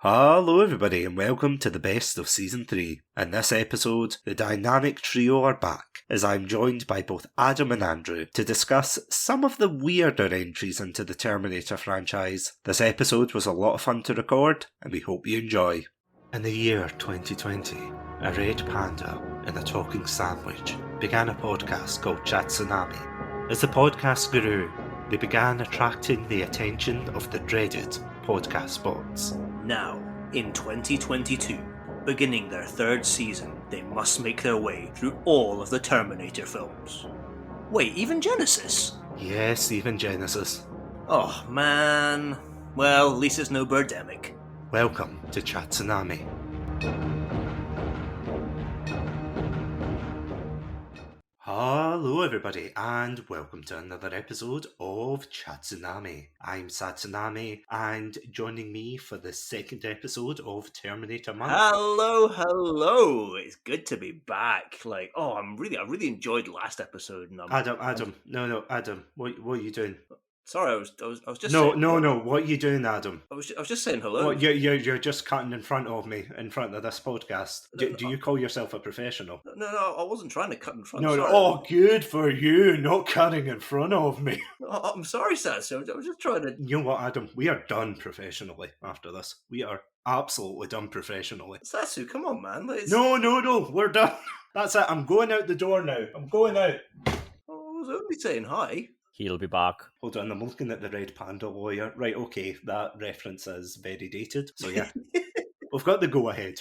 Hello everybody and welcome to the best of Season 3. In this episode, the dynamic trio are back, as I'm joined by both Adam and Andrew to discuss some of the weirder entries into the Terminator franchise. This episode was a lot of fun to record, and we hope you enjoy. In the year 2020, a red panda and a talking sandwich began a podcast called Chatsunami. As the podcast grew, they began attracting the attention of the dreaded podcast bots. Now, in 2022, beginning their third season, they must make their way through all of the Terminator films. Wait, even Genesis? Yes, even Genesis. Oh man. Well, at least it's no Birdemic. Welcome to Chatsunami. Hello everybody and welcome to another episode of Chatsunami. I'm Chatsunami and joining me for the second episode of Terminator Month. Hello. It's good to be back. I really enjoyed last episode. And Adam, Adam, what are you doing? Sorry, I was just No, saying, what are you doing, Adam? I was just saying hello. What, you're just cutting in front of me, in front of this podcast. Do you call yourself a professional? No, I wasn't trying to cut in front. No, sorry. oh, good for you, not cutting in front of me. Oh, I'm sorry, Satsu. I was just trying to... You know what, Adam? We are done professionally after this. We are absolutely done professionally. Satsu, come on, man. No, we're done. That's it. I'm going out the door now. I'm going out. Oh, I was only saying hi. He'll be back. Hold on, I'm looking at the Red Panda lawyer. Right, okay, that reference is very dated. So yeah, we've got the go-ahead.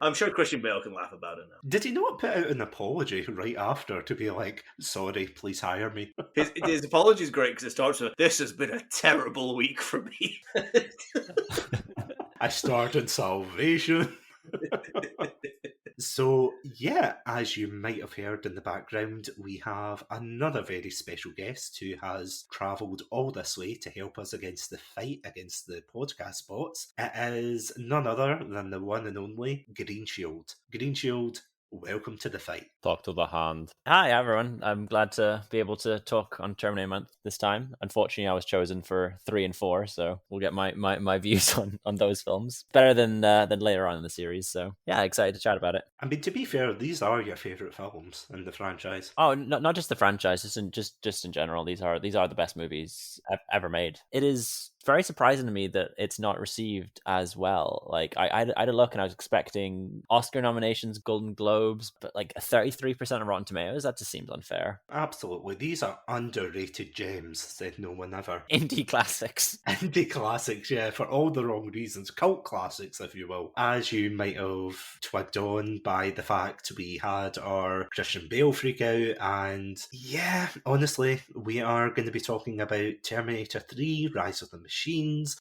I'm sure Christian Bale can laugh about it now. Did he not put out an apology right after to be like, sorry, please hire me? His apology is great because it starts with, this has been a terrible week for me. I started Salvation. So, yeah, as you might have heard in the background, we have another very special guest who has travelled all this way to help us against the fight against the podcast bots. It is none other than the one and only Greenshield. Greenshield, welcome to the fight. Talk to the hand. Hi, everyone. I'm glad to be able to talk on Terminator Month this time. Unfortunately, I was chosen for 3 and 4, so we'll get my views on those films. Better than later on in the series, so yeah, excited to chat about it. I mean, to be fair, these are your favourite films in the franchise. Oh, not just the franchise, just in general. These are the best movies ever made. It is very surprising to me that it's not received as well. Like I had a look and I was expecting Oscar nominations, Golden Globes, but like 33% of Rotten Tomatoes, that just seems unfair. Absolutely. These are underrated gems, said no one ever. Indie classics. Indie classics, yeah, for all the wrong reasons. Cult classics, if you will. As you might have twigged on by the fact we had our Christian Bale freak out, and yeah, honestly, we are going to be talking about Terminator 3, Rise of the Machines.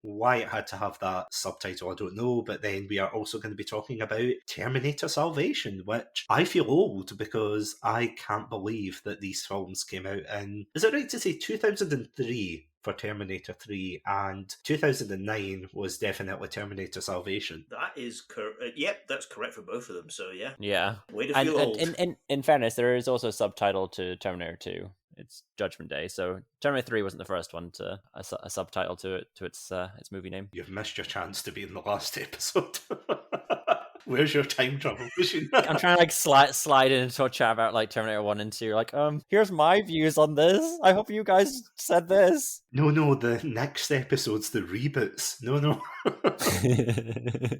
Why it had to have that subtitle, I don't know, but then we are also going to be talking about Terminator Salvation, which I feel old because I can't believe that these films came out in, is it right to say 2003 for Terminator 3, and 2009 was definitely Terminator Salvation? That is correct. Yep, that's correct for both of them, so yeah. Yeah. Way to feel old. In fairness, there is also a subtitle to Terminator 2. It's Judgment Day, so Terminator 3 wasn't the first one to a subtitle to its movie name. You've missed your chance to be in the last episode. Where's your time travel machine? I'm trying to slide into a chat about like Terminator 1 and 2. Like, here's my views on this. I hope you guys said this. No, the next episode's the reboots. No.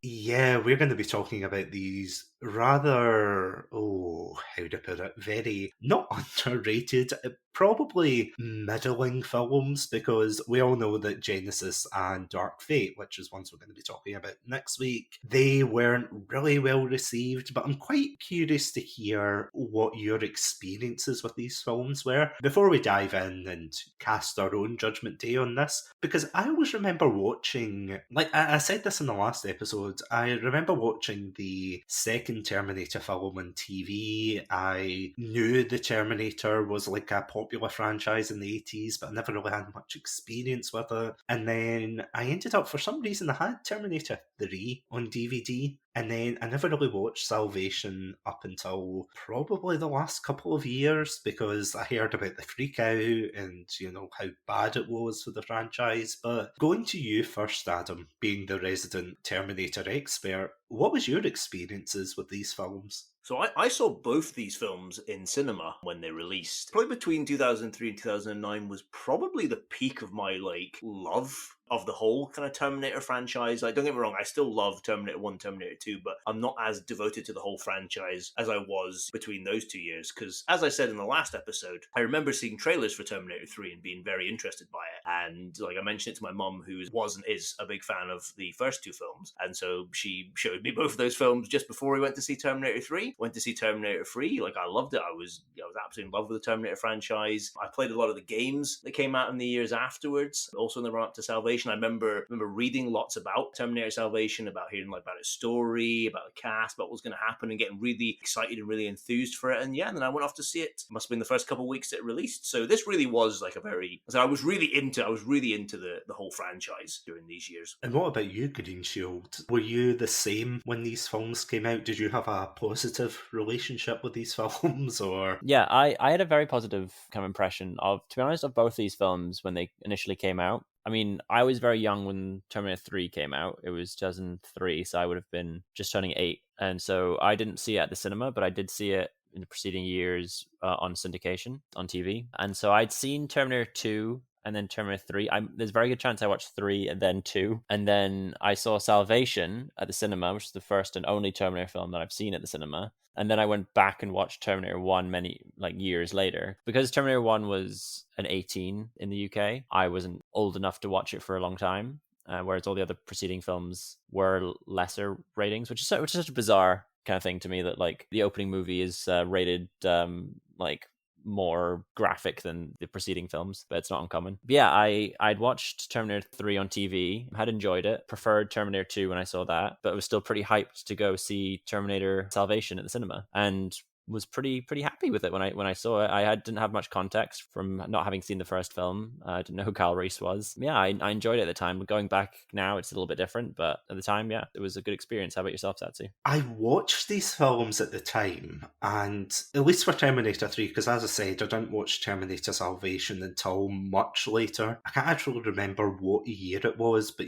Yeah, we're going to be talking about these rather, how to put it, very not underrated, probably middling films, because we all know that Genesis and Dark Fate, which is ones we're going to be talking about next week, they weren't really well received, but I'm quite curious to hear what your experiences with these films were before we dive in and cast our own judgment day on this, because I always remember watching, like I said this in the last episode, I remember watching the second Terminator film on TV. I knew the Terminator was like a popular franchise in the 80s, but I never really had much experience with it. And then I ended up, for some reason, I had Terminator 3 on DVD. And then I never really watched Salvation up until probably the last couple of years because I heard about the freak out and, how bad it was for the franchise. But going to you first, Adam, being the resident Terminator expert, what was your experiences with these films? So I saw both these films in cinema when they released. Probably between 2003 and 2009 was probably the peak of my love of the whole kind of Terminator franchise. Like, don't get me wrong, I still love Terminator 1, Terminator 2, but I'm not as devoted to the whole franchise as I was between those 2 years. Because, as I said in the last episode, I remember seeing trailers for Terminator 3 and being very interested by it. And I mentioned it to my mum, who was and is a big fan of the first two films. And so she showed me both of those films just before we went to see Terminator 3. Went to see Terminator 3. I loved it. I was absolutely in love with the Terminator franchise. I played a lot of the games that came out in the years afterwards, also in the run up to Salvation. I remember reading lots about Terminator Salvation, about hearing about its story, about the cast, about what was going to happen, and getting really excited and really enthused for it. And then I went off to see it. Must have been the first couple of weeks that it released. So this really was I was really into the whole franchise during these years. And what about you, Greenshield? Were you the same when these films came out? Did you have a positive relationship with these films, or? Yeah, I had a very positive kind of impression to be honest, of both these films when they initially came out. I mean, I was very young when Terminator 3 came out. It was 2003, so I would have been just turning 8. And so I didn't see it at the cinema, but I did see it in the preceding years on syndication on TV. And so I'd seen Terminator 2 and then Terminator 3. There's a very good chance I watched 3 and then 2. And then I saw Salvation at the cinema, which is the first and only Terminator film that I've seen at the cinema. And then I went back and watched Terminator 1 many years later. Because Terminator 1 was an 18 in the UK, I wasn't old enough to watch it for a long time. Whereas all the other preceding films were lesser ratings, which is such a bizarre kind of thing to me, that the opening movie is rated more graphic than the preceding films, but it's not uncommon. But yeah, I'd watched Terminator 3 on TV, had enjoyed it, preferred Terminator 2 when I saw that, but was still pretty hyped to go see Terminator Salvation at the cinema, and was pretty happy with it when I saw it. Didn't have much context from not having seen the first film. I didn't know who Kyle Reese was. Yeah, I enjoyed it at the time. Going back now, it's a little bit different, but at the time, yeah, it was a good experience. How about yourself, Satsu? I watched these films at the time, and at least for Terminator 3, because as I said, I didn't watch Terminator Salvation until much later. I can't actually remember what year it was, but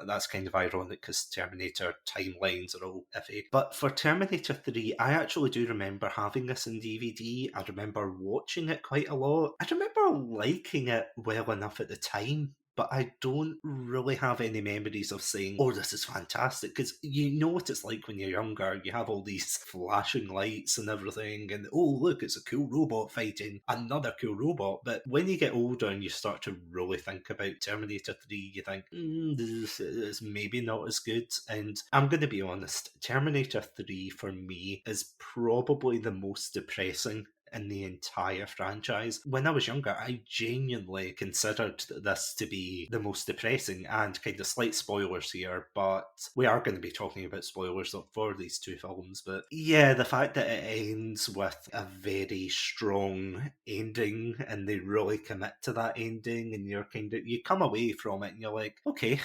that's kind of ironic because Terminator timelines are all iffy. But for Terminator 3, I actually do remember having this in DVD. I remember watching it quite a lot. I remember liking it well enough at the time, but I don't really have any memories of saying, oh, this is fantastic, because you know what it's like when you're younger. You have all these flashing lights and everything, and oh, look, it's a cool robot fighting another cool robot. But when you get older and you start to really think about Terminator 3, you think, this is maybe not as good. And I'm going to be honest, Terminator 3 for me is probably the most depressing in the entire franchise. When I was younger, I genuinely considered this to be the most depressing, and kind of slight spoilers here, but we are going to be talking about spoilers for these two films. But yeah, the fact that it ends with a very strong ending and they really commit to that ending, and you come away from it and you're like, okay.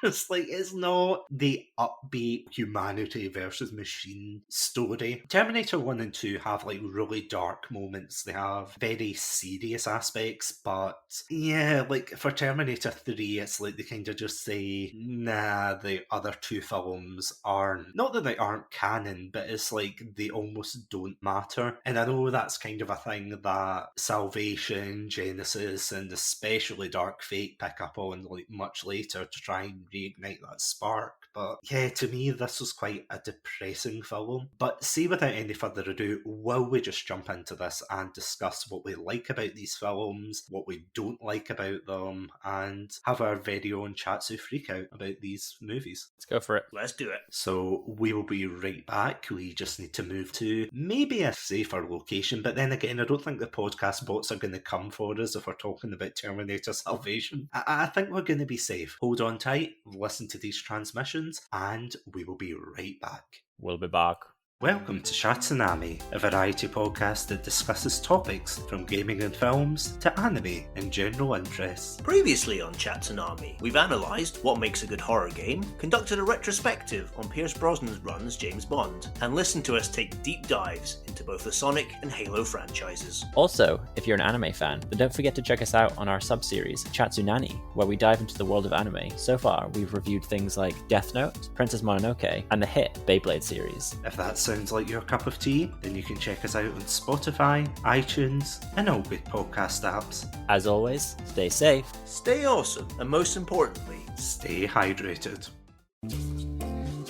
It's not the upbeat humanity versus machine story. Terminator 1 and 2 have really dark moments. They have very serious aspects, but yeah, for Terminator 3, it's they kind of just say, nah, the other two films aren't, not that they aren't canon, but it's they almost don't matter. And I know that's kind of a thing that Salvation, Genesis, and especially Dark Fate pick up on much later to try and reignite that spark. But yeah, to me, this was quite a depressing film. But see, without any further ado, will we just jump into this and discuss what we like about these films, what we don't like about them, and have our very own Chatsu freakout about these movies? Let's go for it. Let's do it. So we will be right back. We just need to move to maybe a safer location, but then again, I don't think the podcast bots are going to come for us if we're talking about Terminator Salvation. I think we're going to be safe. Hold on tight, listen to these transmissions, and we will be right back. We'll be back. Welcome to Chatsunami, a variety podcast that discusses topics from gaming and films to anime and general interests. Previously on Chatsunami, we've analysed what makes a good horror game, conducted a retrospective on Pierce Brosnan's run as James Bond, and listened to us take deep dives into both the Sonic and Halo franchises. Also, if you're an anime fan, then don't forget to check us out on our sub-series, Chatsunami, where we dive into the world of anime. So far, we've reviewed things like Death Note, Princess Mononoke, and the hit Beyblade series. If that sounds like your cup of tea, then you can check us out on Spotify, iTunes, and all good podcast apps. As always, stay safe, Stay awesome, and most importantly, Stay hydrated.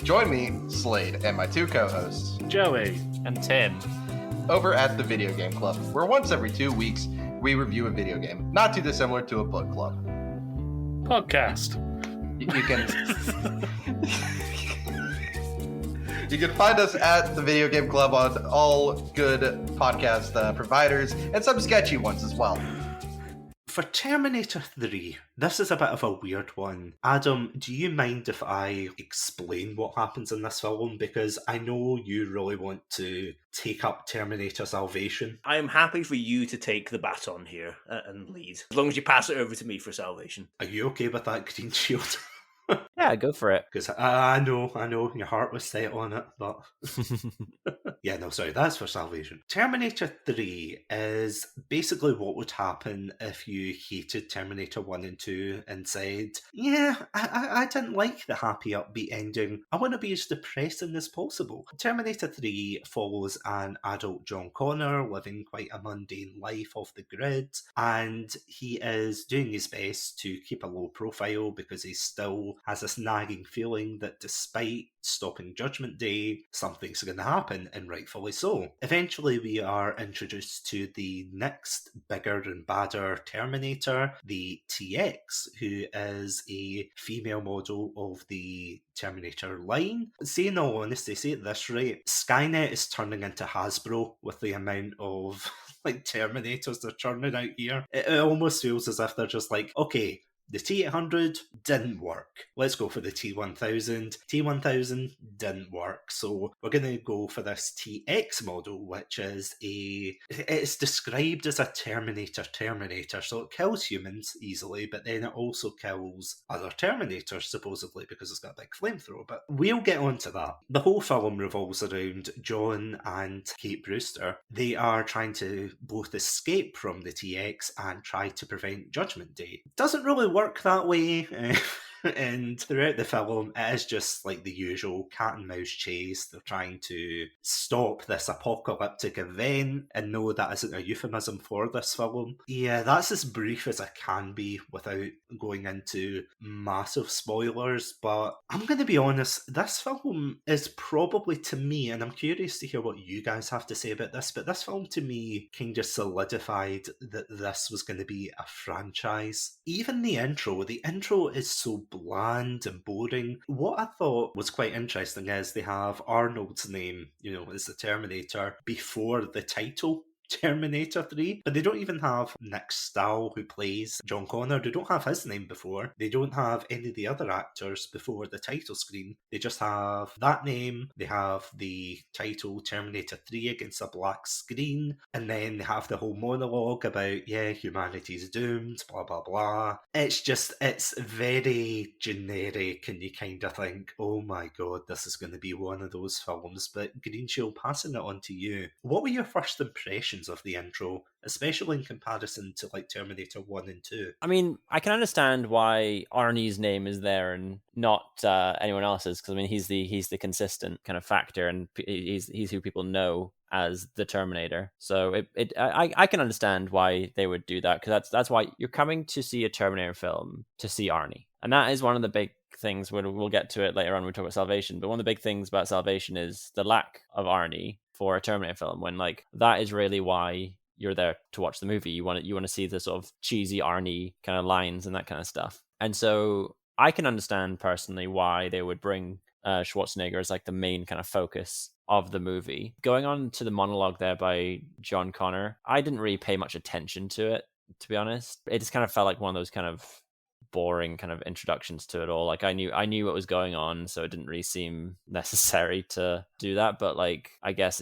Join me, Slade, and my two co-hosts Joey and Tim. over at the Video Game Club, where once every 2 weeks we review a video game, not too dissimilar to a book club. Podcast. You can you can find us at the Video Game Club on all good podcast providers and some sketchy ones as well. For Terminator 3, this is a bit of a weird one. Adam, do you mind if I explain what happens in this film? Because I know you really want to take up Terminator Salvation. I am happy for you to take the baton here and lead, as long as you pass it over to me for Salvation. Are you okay with that, Greenshield? Yeah, go for it. Because I know, your heart was set on it, but... Yeah, no, sorry, that's for Salvation. Terminator 3 is basically what would happen if you hated Terminator 1 and 2 and said, yeah, I didn't like the happy upbeat ending. I want to be as depressing as possible. Terminator 3 follows an adult John Connor living quite a mundane life off the grid, and he is doing his best to keep a low profile because he still has this nagging feeling that despite stopping Judgment Day, something's going to happen, and rightfully so. Eventually, we are introduced to the next bigger and badder Terminator, the TX, who is a female model of the Terminator line. Say in all honesty, say at this rate, Skynet is turning into Hasbro with the amount of like Terminators they're churning out here. It almost feels as if they're just like, okay, the T800 didn't work. Let's go for the T1000. T1000 didn't work. So we're going to go for this TX model, which is it's described as a Terminator. So it kills humans easily, but then it also kills other Terminators, supposedly, because it's got a big flamethrower. But we'll get onto that. The whole film revolves around John and Kate Brewster. They are trying to both escape from the TX and try to prevent Judgment Day. Doesn't really work that way. And throughout the film, it is just like the usual cat and mouse chase. They're trying to stop this apocalyptic event, and no, that isn't a euphemism for this film. Yeah, that's as brief as I can be without going into massive spoilers, but I'm going to be honest, this film is probably, to me, and I'm curious to hear what you guys have to say about this, but this film to me kind of solidified that this was going to be a franchise. Even the intro is so bland and boring. What I thought was quite interesting is they have Arnold's name, as the Terminator before the title Terminator 3, but they don't even have Nick Stahl, who plays John Connor. They don't have his name before. They don't have any of the other actors before the title screen. They just have that name. They have the title Terminator 3 against a black screen, and then they have the whole monologue about, humanity's doomed, blah, blah, blah. It's very generic, and you kind of think, oh my god, this is going to be one of those films. But Greenshield, passing it on to you, what were your first impressions of the intro, especially in comparison to like Terminator 1 and 2? I mean, I can understand why Arnie's name is there and not anyone else's, because I mean he's the consistent kind of factor, and he's who people know as the Terminator. So I can understand why they would do that, because that's why you're coming to see a Terminator film to see Arnie, and that is one of the big things. We'll get to it later on when we talk about Salvation, but one of the big things about Salvation is the lack of Arnie for a Terminator film, when like that is really why you're there to watch the movie. You want to see the sort of cheesy Arnie kind of lines and that kind of stuff. And so I can understand personally why they would bring Schwarzenegger as like the main kind of focus of the movie. Going on to the monologue there by John Connor, I didn't really pay much attention to it, to be honest. It just kind of felt like one of those kind of boring kind of introductions to it all. Like I knew what was going on, so it didn't really seem necessary to do that. But like, I guess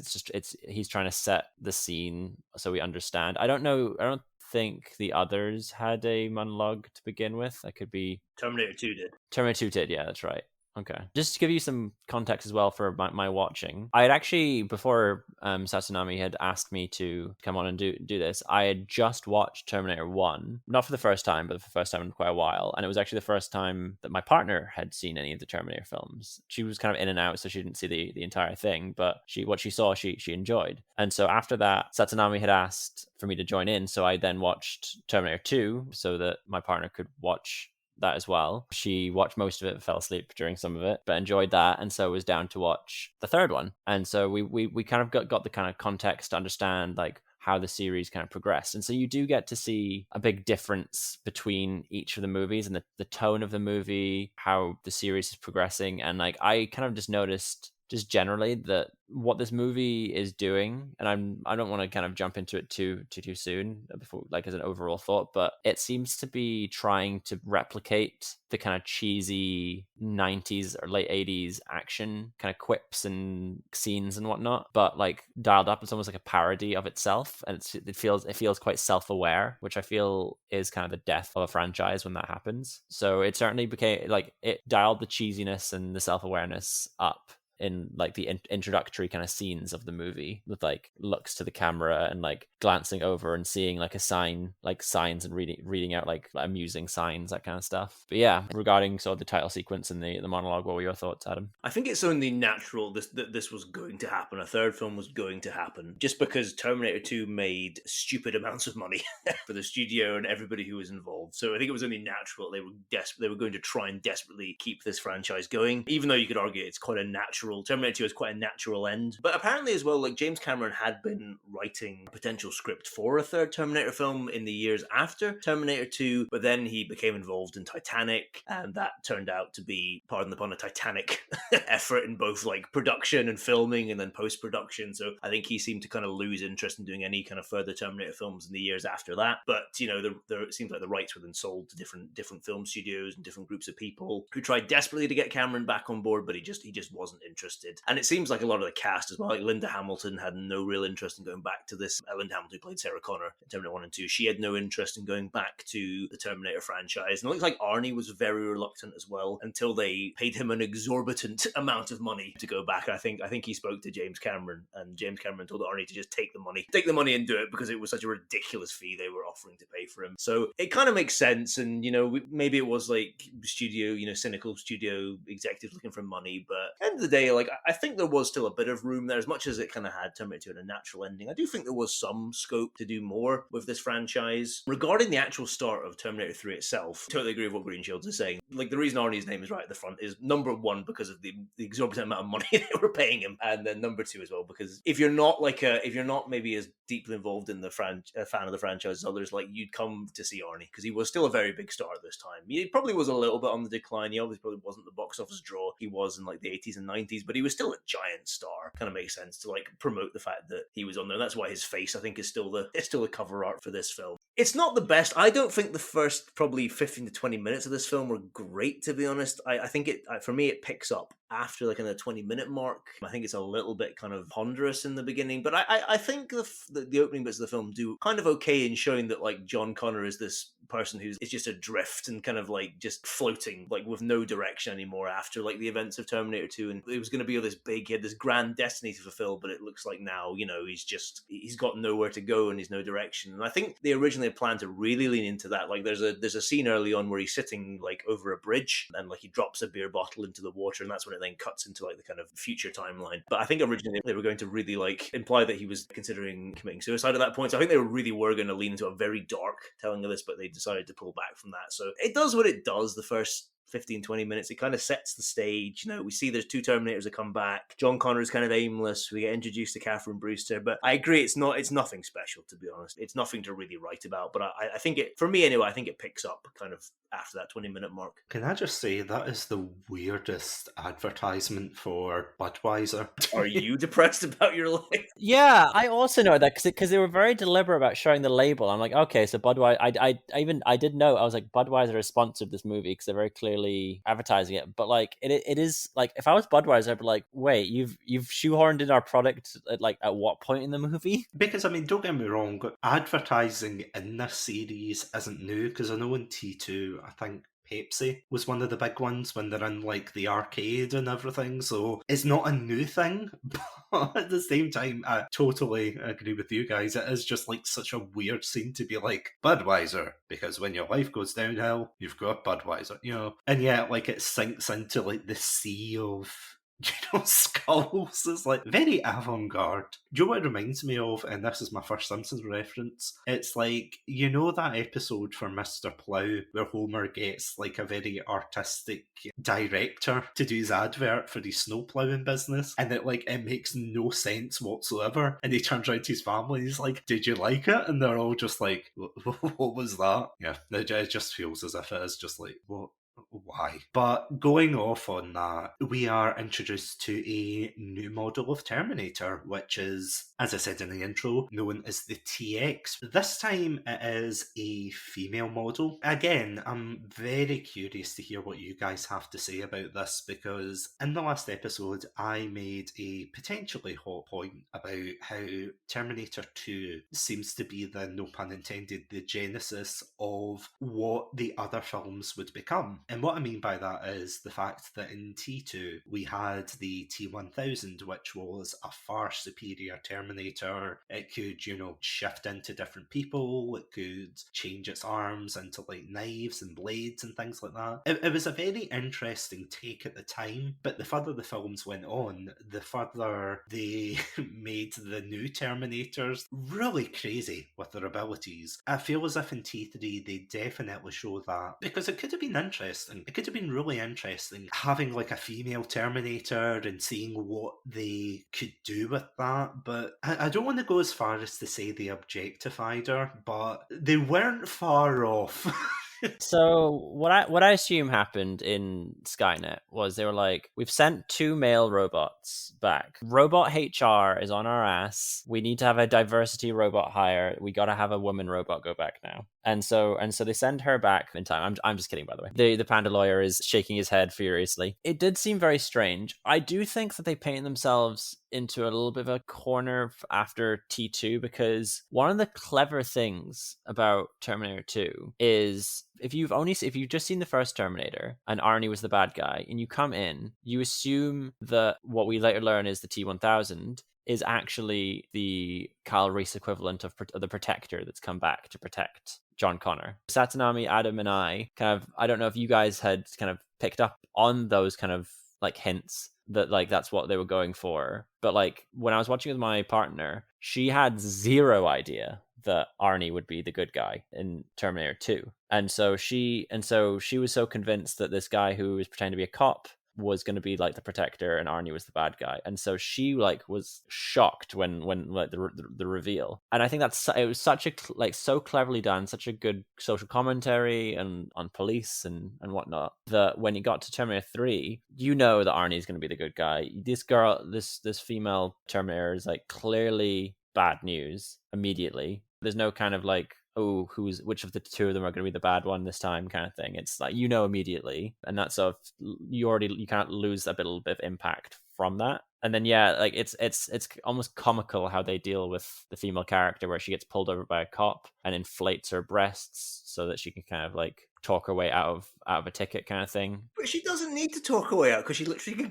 he's trying to set the scene so we understand. I don't think the others had a monologue to begin with. That could be Terminator 2 did. Terminator 2 did, yeah, that's right. Okay. Just to give you some context as well for my watching, I had actually, before Chatsunami had asked me to come on and do this, I had just watched Terminator 1, not for the first time, but for the first time in quite a while. And it was actually the first time that my partner had seen any of the Terminator films. She was kind of in and out, so she didn't see the entire thing, but what she saw, she enjoyed. And so after that, Chatsunami had asked for me to join in, so I then watched Terminator 2 so that my partner could watch that as well. She watched most of it, fell asleep during some of it, but enjoyed that, and so was down to watch the third one. And so we kind of got the kind of context to understand like how the series kind of progressed. And so you do get to see a big difference between each of the movies and the tone of the movie, how the series is progressing. And like I kind of just noticed just generally that what this movie is doing, and I don't want to kind of jump into it too soon before, like as an overall thought, but it seems to be trying to replicate the kind of cheesy 90s or late 80s action kind of quips and scenes and whatnot, but like dialed up. It's almost like a parody of itself, and it feels quite self-aware, which I feel is kind of the death of a franchise when that happens. So it certainly became like it dialed the cheesiness and the self-awareness up in like the introductory kind of scenes of the movie, with like looks to the camera and like glancing over and seeing like a sign, like signs, and reading out like amusing signs, that kind of stuff. But yeah, regarding sort of the title sequence and the monologue, what were your thoughts, Adam? I think it's only natural that this was going to happen. A third film was going to happen just because Terminator 2 made stupid amounts of money for the studio and everybody who was involved. So I think it was only natural they were going to try and desperately keep this franchise going, even though you could argue it's quite a natural. Terminator 2 is quite a natural end. But apparently as well, like James Cameron had been writing a potential script for a third Terminator film in the years after Terminator 2, but then he became involved in Titanic, and that turned out to be, pardon the pun, a Titanic effort in both like production and filming and then post-production. So I think he seemed to kind of lose interest in doing any kind of further Terminator films in the years after that. But you know, it seems like the rights were then sold to different film studios and different groups of people who tried desperately to get Cameron back on board, but he just wasn't interested. And it seems like a lot of the cast as well, like Linda Hamilton had no real interest in going back to this. Linda Hamilton, who played Sarah Connor in Terminator 1 and 2, she had no interest in going back to the Terminator franchise. And it looks like Arnie was very reluctant as well, until they paid him an exorbitant amount of money to go back. I think he spoke to James Cameron, and James Cameron told Arnie to just take the money and do it, because it was such a ridiculous fee they were offering to pay for him. So it kind of makes sense. And you know, maybe it was like studio, you know, cynical studio executives looking for money, but at the end of the day, like I think there was still a bit of room there, as much as it kind of had Terminator 2 in a natural ending. I do think there was some scope to do more with this franchise. Regarding the actual start of Terminator 3 itself, totally agree with what Greenshield is saying. Like, the reason Arnie's name is right at the front is, number one, because of the exorbitant amount of money they were paying him, and then number two as well, because if you're not maybe as deeply involved in the fan of the franchise as others, like, you'd come to see Arnie, because he was still a very big star at this time. He probably was a little bit on the decline. He obviously probably wasn't the box office draw he was in like the 80s and 90s, but he was still a giant star. Kind of makes sense to like promote the fact that he was on there. That's why his face, I think, is still the cover art for this film. It's not the best. I don't think the first probably 15 to 20 minutes of this film were great, to be honest. I think for me, it picks up after like in the 20-minute mark. I think it's a little bit kind of ponderous in the beginning, but I think the opening bits of the film do kind of okay in showing that like John Connor is this person who's just adrift and kind of like just floating, like with no direction anymore after like the events of Terminator 2, and it was going to be this big, he had this grand destiny to fulfill, but it looks like now, you know, he's got nowhere to go and he's no direction. And I think they originally had planned to really lean into that. Like there's a scene early on where he's sitting like over a bridge and like he drops a beer bottle into the water, and that's when it then cuts into like the kind of future timeline. But I think originally they were going to really like imply that he was considering committing suicide at that point. So I think they were going to lean into a very dark telling of this, but they decided to pull back from that. So it does what it does the first 15, 20 minutes. It kind of sets the stage. We see there's 2 Terminators that come back. John Connor's kind of aimless. We get introduced to Catherine Brewster. But I agree, it's nothing special, to be honest. It's nothing to really write about. But I think for me anyway, I think it picks up kind of after that 20-minute mark. Can I just say that is the weirdest advertisement for Budweiser? Are you depressed about your life? Yeah, I also know that because they were very deliberate about showing the label. I'm like, okay, so Budweiser. I did know. I was like, Budweiser has sponsored this movie because they're very clearly advertising it. But like, it is like, if I was Budweiser, I'd be like, wait, you've shoehorned in our product at what point in the movie? Because I mean, don't get me wrong, advertising in this series isn't new. Because I know in T2, I think Pepsi was one of the big ones when they're in like the arcade and everything, so it's not a new thing, but at the same time I totally agree with you guys. It is just like such a weird scene to be like, Budweiser, because when your life goes downhill you've got Budweiser, and yet like it sinks into like the sea of skulls. It's like very avant-garde. Do you know what it reminds me of? And this is my first Simpsons reference. It's like, that episode for Mr. Plow where Homer gets like a very artistic director to do his advert for his snow ploughing business, and it makes no sense whatsoever, and he turns around to his family and he's like, did you like it? And they're all just like, what was that? Yeah, it just feels as if it is just like, what? Why? But going off on that, we are introduced to a new model of Terminator, which is, as I said in the intro, known as the TX. This time it is a female model. Again, I'm very curious to hear what you guys have to say about this, because in the last episode I made a potentially hot point about how Terminator 2 seems to be the, no pun intended, the genesis of what the other films would become. And what I mean by that is the fact that in T2 we had the T-1000, which was a far superior Terminator. It could, shift into different people. It could change its arms into like knives and blades and things like that. It was a very interesting take at the time, but the further the films went on, the further they made the new Terminators really crazy with their abilities. I feel as if in T3 they definitely show that, because it could have been interesting. It could have been really interesting having like a female Terminator and seeing what they could do with that, but I don't want to go as far as to say they objectified her, but they weren't far off. So what I assume happened in Skynet was they were like, we've sent 2 male robots back. Robot HR is on our ass. We need to have a diversity robot hire. We got to have a woman robot go back now. And so they send her back in time. I'm just kidding, by the way. The panda lawyer is shaking his head furiously. It did seem very strange. I do think that they paint themselves into a little bit of a corner after T2, because one of the clever things about Terminator 2 is if you've just seen the first Terminator and Arnie was the bad guy and you come in, you assume that what we later learn is the T-1000 is actually the Kyle Reese equivalent of the Protector that's come back to protect John Connor. Chatsunami, Adam, and I don't know if you guys had kind of picked up on those kind of like hints that like that's what they were going for. But like when I was watching with my partner, she had zero idea that Arnie would be the good guy in Terminator 2. And so she was so convinced that this guy who was pretending to be a cop was going to be like the Protector and Arnie was the bad guy, and so she like was shocked when like the reveal. And I think it was such a so cleverly done, such a good social commentary and on police and whatnot, that when you got to Terminator 3, that Arnie is going to be the good guy. This girl, this female Terminator is like clearly bad news immediately. There's no kind of like, oh, which of the 2 of them are going to be the bad one this time kind of thing. It's like, immediately. And that's sort of, you can't lose a little bit of impact from that. And then, yeah, like it's almost comical how they deal with the female character, where she gets pulled over by a cop and inflates her breasts so that she can kind of like talk her way out of a ticket kind of thing. But she doesn't need to talk her way out, because she literally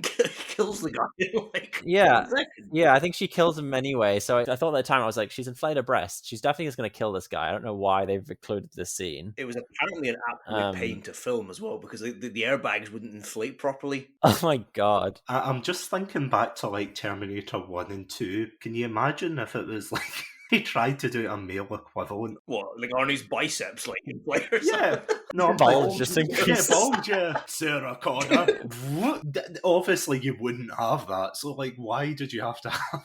kills the guy in like yeah 1 second. Yeah, I think she kills him anyway. So I thought at the time, I was like, she's inflated her breasts, she's definitely just going to kill this guy. I don't know why they've included this scene. It was apparently an absolute pain to film as well, because the airbags wouldn't inflate properly. Oh my god. I'm just thinking back to like Terminator 1 and 2. Can you imagine if it was like He tried to do a male equivalent. What, like Arnie's biceps, like in play or Yeah. something? No, I'm Bulge like, just yeah, increased. bulge, yeah. Sarah Connor. Obviously, you wouldn't have that. So, like, why did you have to have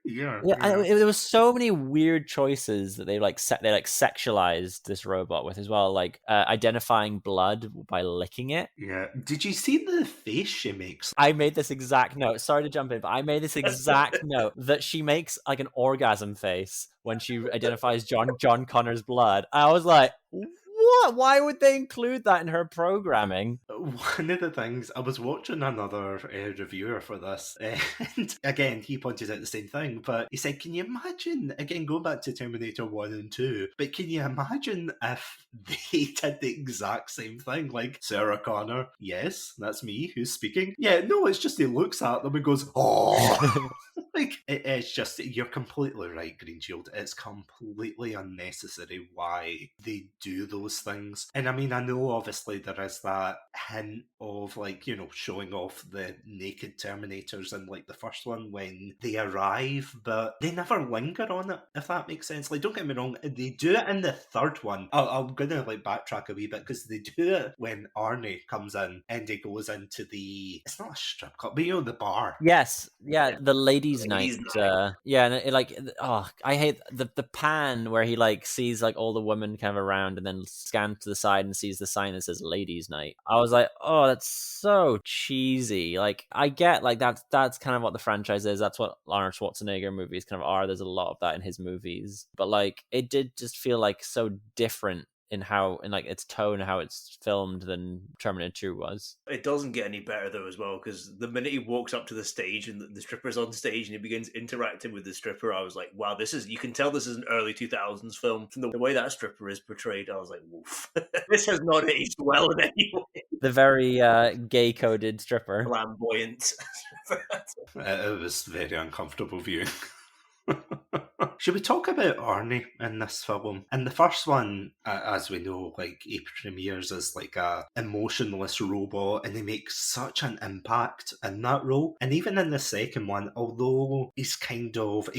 yeah. There was so many weird choices that they sexualized this robot with as well, like identifying blood by licking it. Yeah. Did you see the face she makes? I made this exact note. Sorry to jump in, but I made this exact note that she makes like an orgasm face when she identifies John Connor's blood. I was like, what? Why would they include that in her programming? One of the things, I was watching another reviewer for this, and again, he pointed out the same thing, but he said, can you imagine, again, going back to Terminator 1 and 2, but can you imagine if they did the exact same thing? Like, Sarah Connor, yes, that's me who's speaking. Yeah, no, it's just he looks at them and goes, oh! Like, it's just, you're completely right, Greenshield. It's completely unnecessary why they do those things. And I mean, I know obviously there is that hint of, like, you know, showing off the naked Terminators in, like, the first one when they arrive, but they never linger on it, if that makes sense. Like, don't get me wrong, they do it in the third one. I'm gonna, like, backtrack a wee bit, because they do it when Arnie comes in and he goes into the, it's not a strip club, but you know, the bar. Yes, yeah, the ladies' night. Ladies' night. Yeah, and it, like, oh, I hate the pan where he like sees like all the women kind of around and then scans to the side and sees the sign that says ladies' night. I was like, oh, that's so cheesy. Like, I get like that's kind of what the franchise is. That's what Arnold Schwarzenegger movies kind of are. There's a lot of that in his movies, but like it did just feel like so different in like its tone, how it's filmed than Terminator 2 was. It doesn't get any better though as well, because the minute he walks up to the stage and the stripper's on stage and he begins interacting with the stripper, I was like, wow, you can tell this is an early 2000s film. From the way that stripper is portrayed, I was like, woof. This has not aged well in any way. The very gay-coded stripper. Flamboyant. It was very uncomfortable viewing. Should we talk about Arnie in this film? In the first one, as we know, like, he premieres as like a emotionless robot, and he makes such an impact in that role. And even in the second one, although he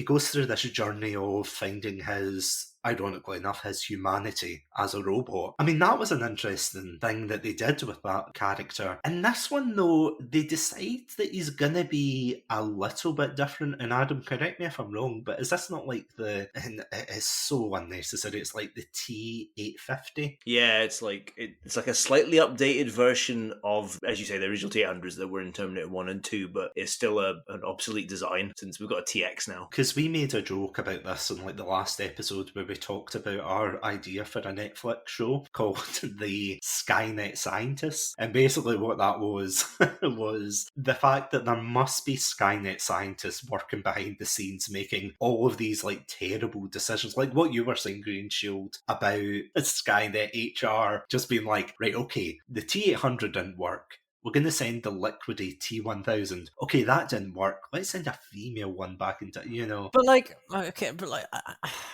goes through this journey of finding his, ironically enough, his humanity as a robot. I mean, that was an interesting thing that they did with that character. In this one, though, they decide that he's gonna be a little bit different. And Adam, correct me if I'm wrong, but is this not like and it is so unnecessary, it's like the T850? Yeah, it's like a slightly updated version of, as you say, the original T800s that were in Terminator 1 and 2, but it's still an obsolete design since we've got a TX now. Because we made a joke about this in like the last episode where we talked about our idea for a Netflix show called The Skynet Scientists. And basically what that was was the fact that there must be Skynet scientists working behind the scenes making all of these like terrible decisions. Like what you were saying, Greenshield, about Skynet HR just being like, right, okay, the T800 didn't work. We're going to send the liquidy T1000. Okay, that didn't work. Let's send a female one back into, you know. But like, okay, but like,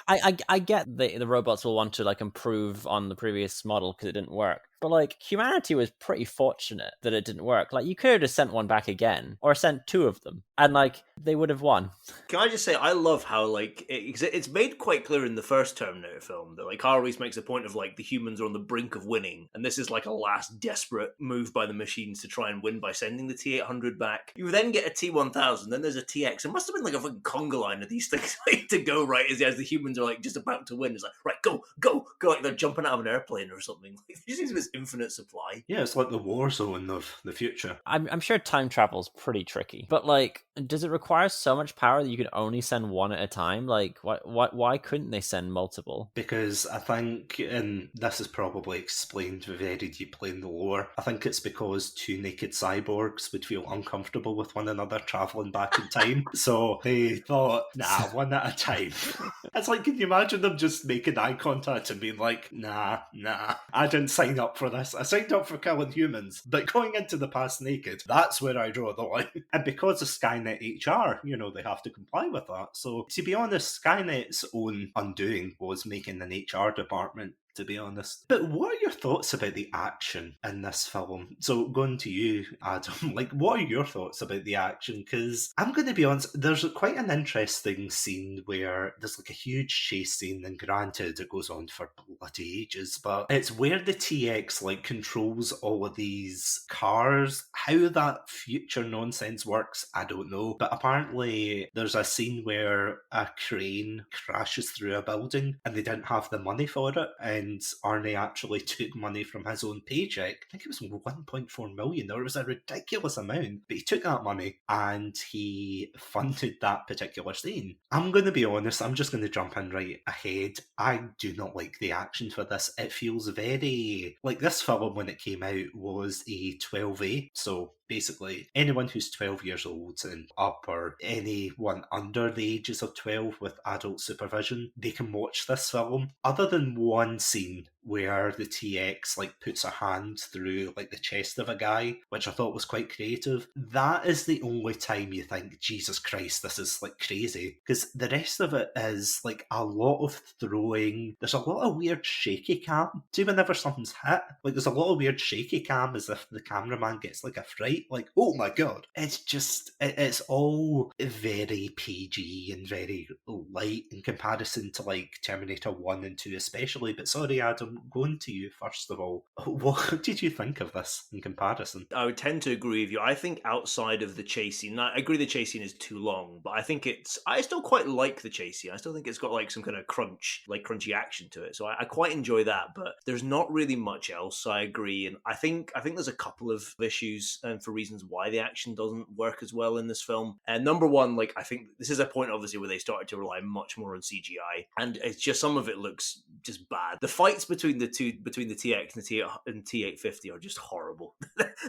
I get the robots will want to like improve on the previous model because it didn't work. But like, humanity was pretty fortunate that it didn't work. Like, you could have just sent one back again, or sent two of them, and like they would have won. Can I just say, I love how like it's made quite clear in the first Terminator film that like Carl Reese makes a point of like the humans are on the brink of winning, and this is like a last desperate move by the machines to try and win by sending the T800 back. You then get a T1000, then there's a TX. It must have been like a fucking conga line of these things like, to go right as the humans are like just about to win. It's like, right, go, like they're jumping out of an airplane or something. Like, it seems this infinite supply. Yeah, it's like the war zone of the future. I'm sure time travel's pretty tricky, but like, does it require so much power that you can only send one at a time? Like, why couldn't they send multiple? Because I think, and this is probably explained very deeply in the lore, I think it's because two naked cyborgs would feel uncomfortable with one another travelling back in time. So they thought, nah, one at a time. It's like, can you imagine them just making eye contact and being like, nah, I didn't sign up for this. I signed up for killing humans, but going into the past naked, that's where I draw the line. And because of Skynet HR, you know, they have to comply with that. So, to be honest, Skynet's own undoing was making an HR department to be honest. But what are your thoughts about the action in this film? So, going to you, Adam, like, what are your thoughts about the action? Because I'm going to be honest, there's quite an interesting scene where there's like a huge chase scene, and granted, it goes on for bloody ages, but it's where the TX like controls all of these cars. How that future nonsense works, I don't know. But apparently, there's a scene where a crane crashes through a building and they didn't have the money for it, and Arnie actually took money from his own paycheck. I think it was 1.4 million, or it was a ridiculous amount, but he took that money and he funded that particular scene. I'm going to be honest, I'm just going to jump in right ahead. I do not like the action for this. It feels very like this film when it came out was a 12A, so basically anyone who's 12 years old and up, or anyone under the ages of 12 with adult supervision, they can watch this film. Other than one scene where the TX like puts a hand through like the chest of a guy, which I thought was quite creative, that is the only time you think, Jesus Christ, this is like crazy. Because the rest of it is like a lot of throwing. There's a lot of weird shaky cam. See, whenever something's hit, like there's a lot of weird shaky cam as if the cameraman gets like a fright, like, oh my god. It's just, it's all very PG and very light in comparison to like Terminator 1 and 2 especially. But sorry, Adam, going to you first of all. What did you think of this in comparison? I would tend to agree with you. I think outside of the chase scene, I agree the chase scene is too long, but I think I still quite like the chase scene. I still think it's got like some kind of crunchy action to it. So I quite enjoy that, but there's not really much else. I agree. And I think there's a couple of issues for reasons why the action doesn't work as well in this film. And number one, like, I think this is a point obviously where they started to rely much more on CGI, and it's just some of it looks just bad. The fights between the TX and T850 are just horrible.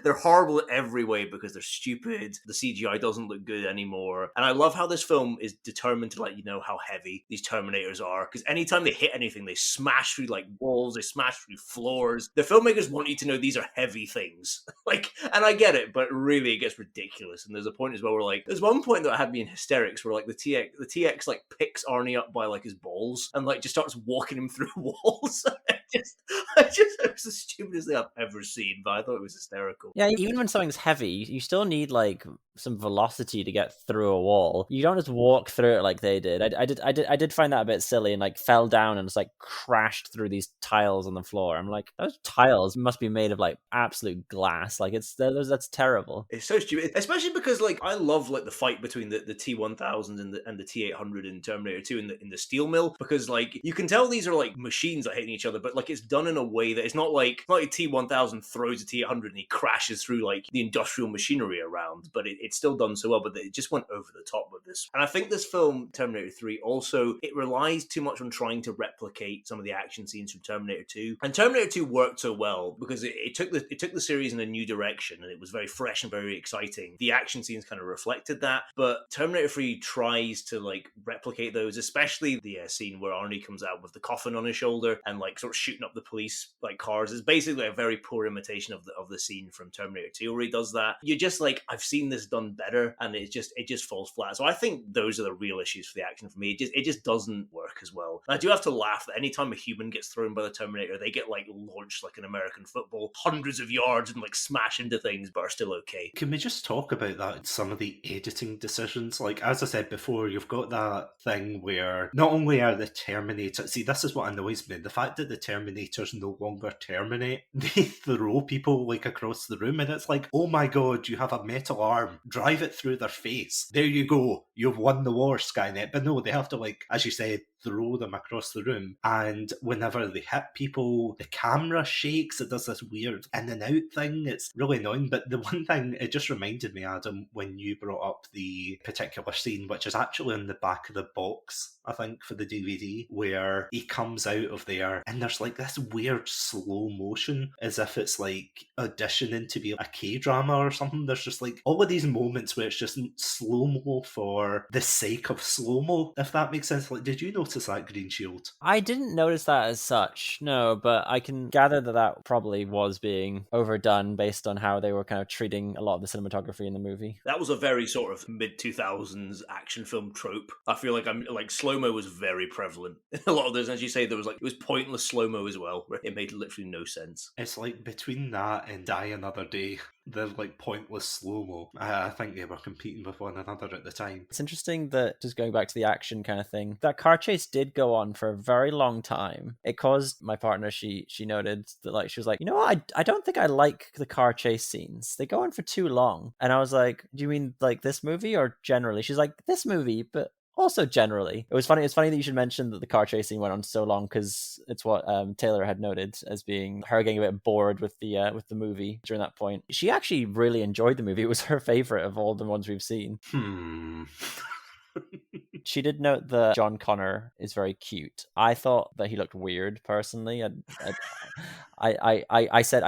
They're horrible in every way because they're stupid. The CGI doesn't look good anymore. And I love how this film is determined to let you know how heavy these Terminators are, because anytime they hit anything, they smash through like walls, they smash through floors. The filmmakers want you to know these are heavy things. Like, and I get it, but really it gets ridiculous. And there's a point as well where like, there's one point that had me in hysterics where like the TX like picks Arnie up by like his balls and like just starts walking him through walls. It was the stupidest thing I've ever seen, but I thought it was hysterical. Yeah, even when something's heavy, you still need like some velocity to get through a wall. You don't just walk through it like they did. I did find that a bit silly, and like fell down and just like crashed through these tiles on the floor. I'm like, those tiles must be made of like absolute glass. Like that's terrible. It's so stupid, especially because like I love like the fight between the T1000 and the T800 in Terminator 2 in the steel mill, because like you can tell these are like machines that hitting each other, but like it's done in a way that it's not like T1000 throws a T800 and he crashes through like the industrial machinery around, but it's still done so well, but it just went over the top with this. And I think this film, Terminator 3, also, it relies too much on trying to replicate some of the action scenes from Terminator 2. And Terminator 2 worked so well because it took the series in a new direction, and it was very fresh and very exciting. The action scenes kind of reflected that, but Terminator 3 tries to like replicate those, especially the scene where Arnie comes out with the coffin on his shoulder and like sort of shooting up the police like cars. It's basically a very poor imitation of the scene from Terminator 2 where he does that. You're just like, I've seen this done better, and it just falls flat. So I think those are the real issues for the action for me. It just doesn't work as well. And I do have to laugh that anytime a human gets thrown by the Terminator, they get like launched like an American football hundreds of yards and like smash into things, but are still okay. Can we just talk about that, some of the editing decisions? Like, as I said before, you've got that thing where not only are the Terminator, see, this is what annoys me, the fact that the Terminators no longer terminate, they throw people like across the room, and it's like, oh my god, you have a metal arm, drive it through their face, there you go, you've won the war, Skynet. But no, they have to, like, as you said, throw them across the room, and whenever they hit people, the camera shakes, it does this weird in and out thing. It's really annoying. But the one thing, it just reminded me, Adam, when you brought up the particular scene, which is actually on the back of the box, I think, for the DVD, where he comes out of there and there's like this weird slow motion as if it's like auditioning to be a K-drama or something. There's just like all of these moments where it's just slow-mo for for the sake of slow-mo, if that makes sense. Like, did you notice that, Greenshield? I didn't notice that as such, no, but I can gather that that probably was being overdone based on how they were kind of treating a lot of the cinematography in the movie. That was a very sort of mid-2000s action film trope. I feel like slow-mo was very prevalent in a lot of those. As you say, there was it was pointless slow-mo as well. It made literally no sense. It's like between that and Die Another Day, they're like pointless slow-mo. I think they were competing with one another at the time. It's interesting that, just going back to the action kind of thing, that car chase did go on for a very long time. It caused my partner, she noted that, like, she was like, you know what, I don't think I like the car chase scenes. They go on for too long. And I was like, do you mean like this movie or generally? She's like, this movie, but also generally. It was funny that you should mention that the car chasing went on so long, because it's what Taylor had noted as being her getting a bit bored with the movie during that point. She actually really enjoyed the movie. It was her favorite of all the ones we've seen. She did note that John Connor is very cute. I thought that he looked weird personally. I said,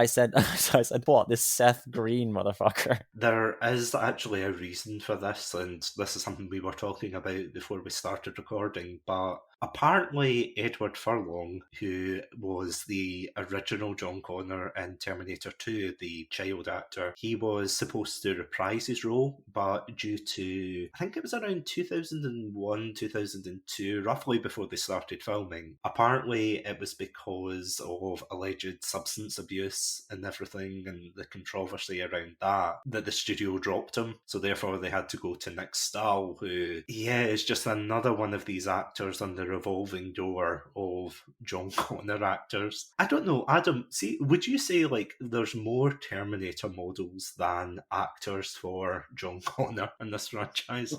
what, this Seth Green motherfucker? There is actually a reason for this, and this is something we were talking about before we started recording, but apparently Edward Furlong, who was the original John Connor in Terminator 2, the child actor, he was supposed to reprise his role, but due to, I think it was around 2001, 2002, roughly before they started filming, apparently it was because of alleged substance abuse and everything, and the controversy around that the studio dropped him. So therefore they had to go to Nick Stahl, who, is just another one of these actors on the revolving door of John Connor actors. I don't know, Adam, see, would you say like there's more Terminator models than actors for John Connor in this franchise?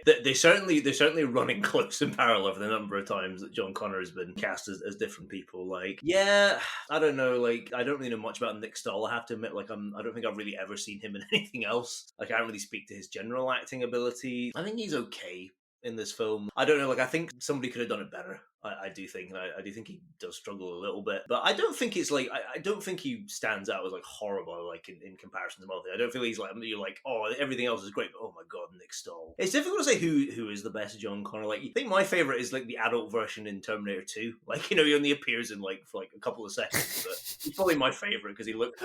They're certainly running close in parallel for the number of times that John Connor has been cast as different people. Like, yeah, I don't know. Like, I don't really know much about Nick Stahl. I have to admit, like, I don't think I've really ever seen him in anything else. Like, I don't really speak to his general acting ability. I think he's okay in this film. I don't know, like, I think somebody could have done it better. I do think, and I do think he does struggle a little bit, but I don't think it's like, I don't think he stands out as like horrible, like in comparison to Multi. I don't feel he's like, you're like, oh, everything else is great, but oh my god, Nick Stahl. It's difficult to say who is the best John Connor. Like, I think my favorite is like the adult version in Terminator 2. Like, you know, he only appears in like for like a couple of seconds, but he's probably my favorite because he looks.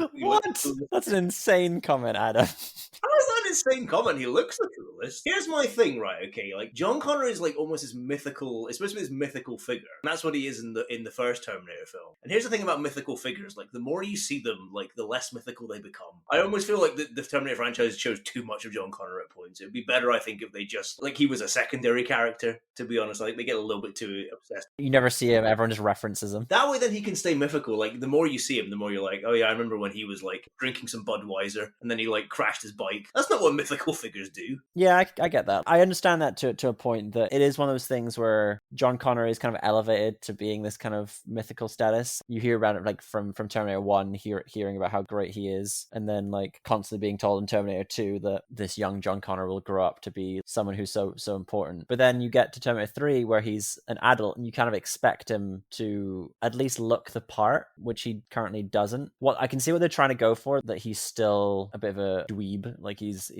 That's an insane comment, Adam. That's not an insane comment. He looks the coolest. Here's my thing, right? Okay, like John Connor is like almost this mythical. It's supposed to be this mythical figure, and that's what he is in the first Terminator film. And here's the thing about mythical figures: like the more you see them, like the less mythical they become. I almost feel like the Terminator franchise shows too much of John Connor at points. It'd be better, I think, if they just like he was a secondary character. To be honest, I think they get a little bit too obsessed. You never see him; everyone just references him. That way, then he can stay mythical. Like the more you see him, the more you're like, oh yeah, I remember when he was like drinking some Budweiser, and then he like crashed his bike. That's not what mythical figures do. Yeah, I get that. I understand that to a point, that it is one of those things where John Connor is kind of elevated to being this kind of mythical status. You hear about it like from Terminator 1, hearing about how great he is, and then like constantly being told in Terminator 2 that this young John Connor will grow up to be someone who's so important. But then you get to Terminator 3 where he's an adult and you kind of expect him to at least look the part, which he currently doesn't. What I can see what they're trying to go for, that he's still a bit of a dweeb. Like he's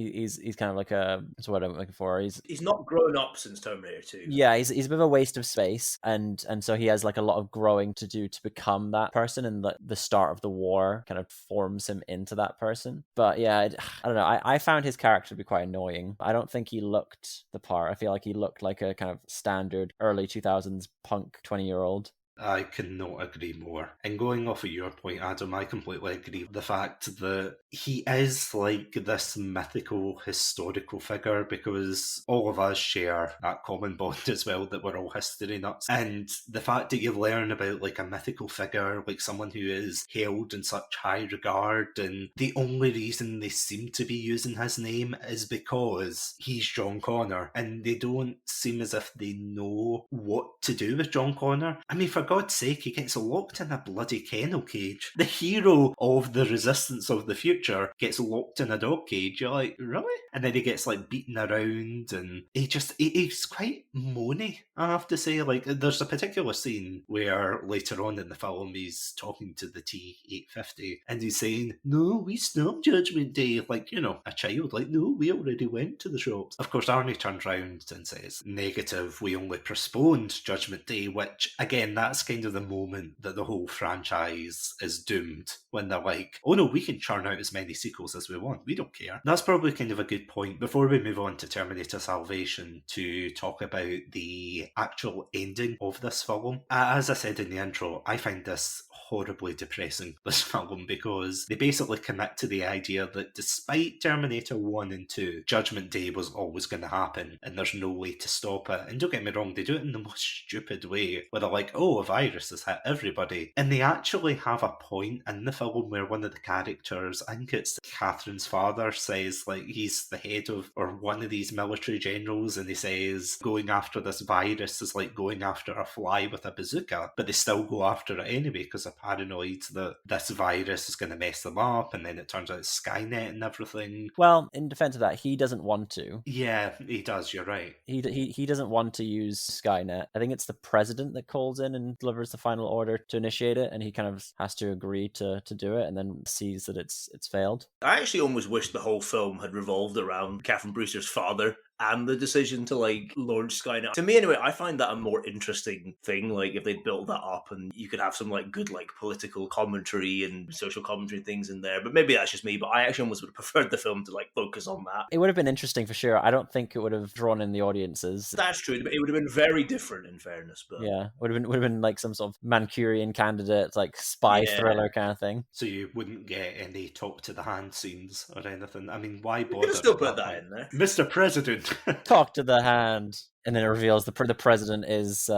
kind of like that's what I'm looking for. He's not grown up since Terminator 2. Yeah, he's a bit of a waste of space, and so he has like a lot of growing to do to become that person, and the start of the war kind of forms him into that person. But yeah, I don't know. I found his character to be quite annoying. I don't think he looked the part. I feel like he looked like a kind of standard early 2000s punk 20-year-old. I cannot agree more. And going off of your point, Adam, I completely agree with the fact that he is like this mythical, historical figure, because all of us share that common bond as well, that we're all history nuts. And the fact that you learn about like a mythical figure, like someone who is held in such high regard, and the only reason they seem to be using his name is because he's John Connor, and they don't seem as if they know what to do with John Connor. I mean, for God's sake, he gets locked in a bloody kennel cage. The hero of the resistance of the future gets locked in a dog cage. You're like, really? And then he gets like beaten around, and he's quite moany, I have to say. Like, there's a particular scene where later on in the film he's talking to the T-850 and he's saying, no, we snubbed Judgment Day, like, you know, a child, like, no, we already went to the shops. Of course, Arnie turns round and says, negative, we only postponed Judgment Day, which, again, that's kind of the moment that the whole franchise is doomed, when they're like, oh no, we can churn out as many sequels as we want, we don't care. That's probably kind of a good point before we move on to Terminator Salvation to talk about the actual ending of this film. As I said in the intro, I find this horribly depressing, this film, because they basically commit to the idea that despite Terminator 1 and 2, Judgment Day was always going to happen and there's no way to stop it. And don't get me wrong, they do it in the most stupid way, where they're like, oh, a virus has hit everybody. And they actually have a point in the film where one of the characters, I think it's Catherine's father, says, like, he's the head of, or one of these military generals, and he says going after this virus is like going after a fly with a bazooka, but they still go after it anyway because they're paranoid that this virus is going to mess them up, and then it turns out it's Skynet and everything. Well, in defense of that, he doesn't want to. Yeah, he does, you're right. He doesn't want to use Skynet. I think it's the president that calls in and delivers the final order to initiate it, and he kind of has to agree to do it, and then sees that it's failed. I actually almost wish the whole film had revolved around Catherine Brewster's father and the decision to, like, launch Skynet. To me, anyway, I find that a more interesting thing, like, if they built that up and you could have some, like, good, like, political commentary and social commentary things in there. But maybe that's just me, but I actually almost would have preferred the film to, like, focus on that. It would have been interesting for sure. I don't think it would have drawn in the audiences. That's true. It would have been very different, in fairness. But yeah, would have been like some sort of Manchurian Candidate, like spy thriller kind of thing. So you wouldn't get any talk to the hand scenes or anything. I mean, why bother? You could have still put that in there. Mr. President. Talk to the hand. And then it reveals the president is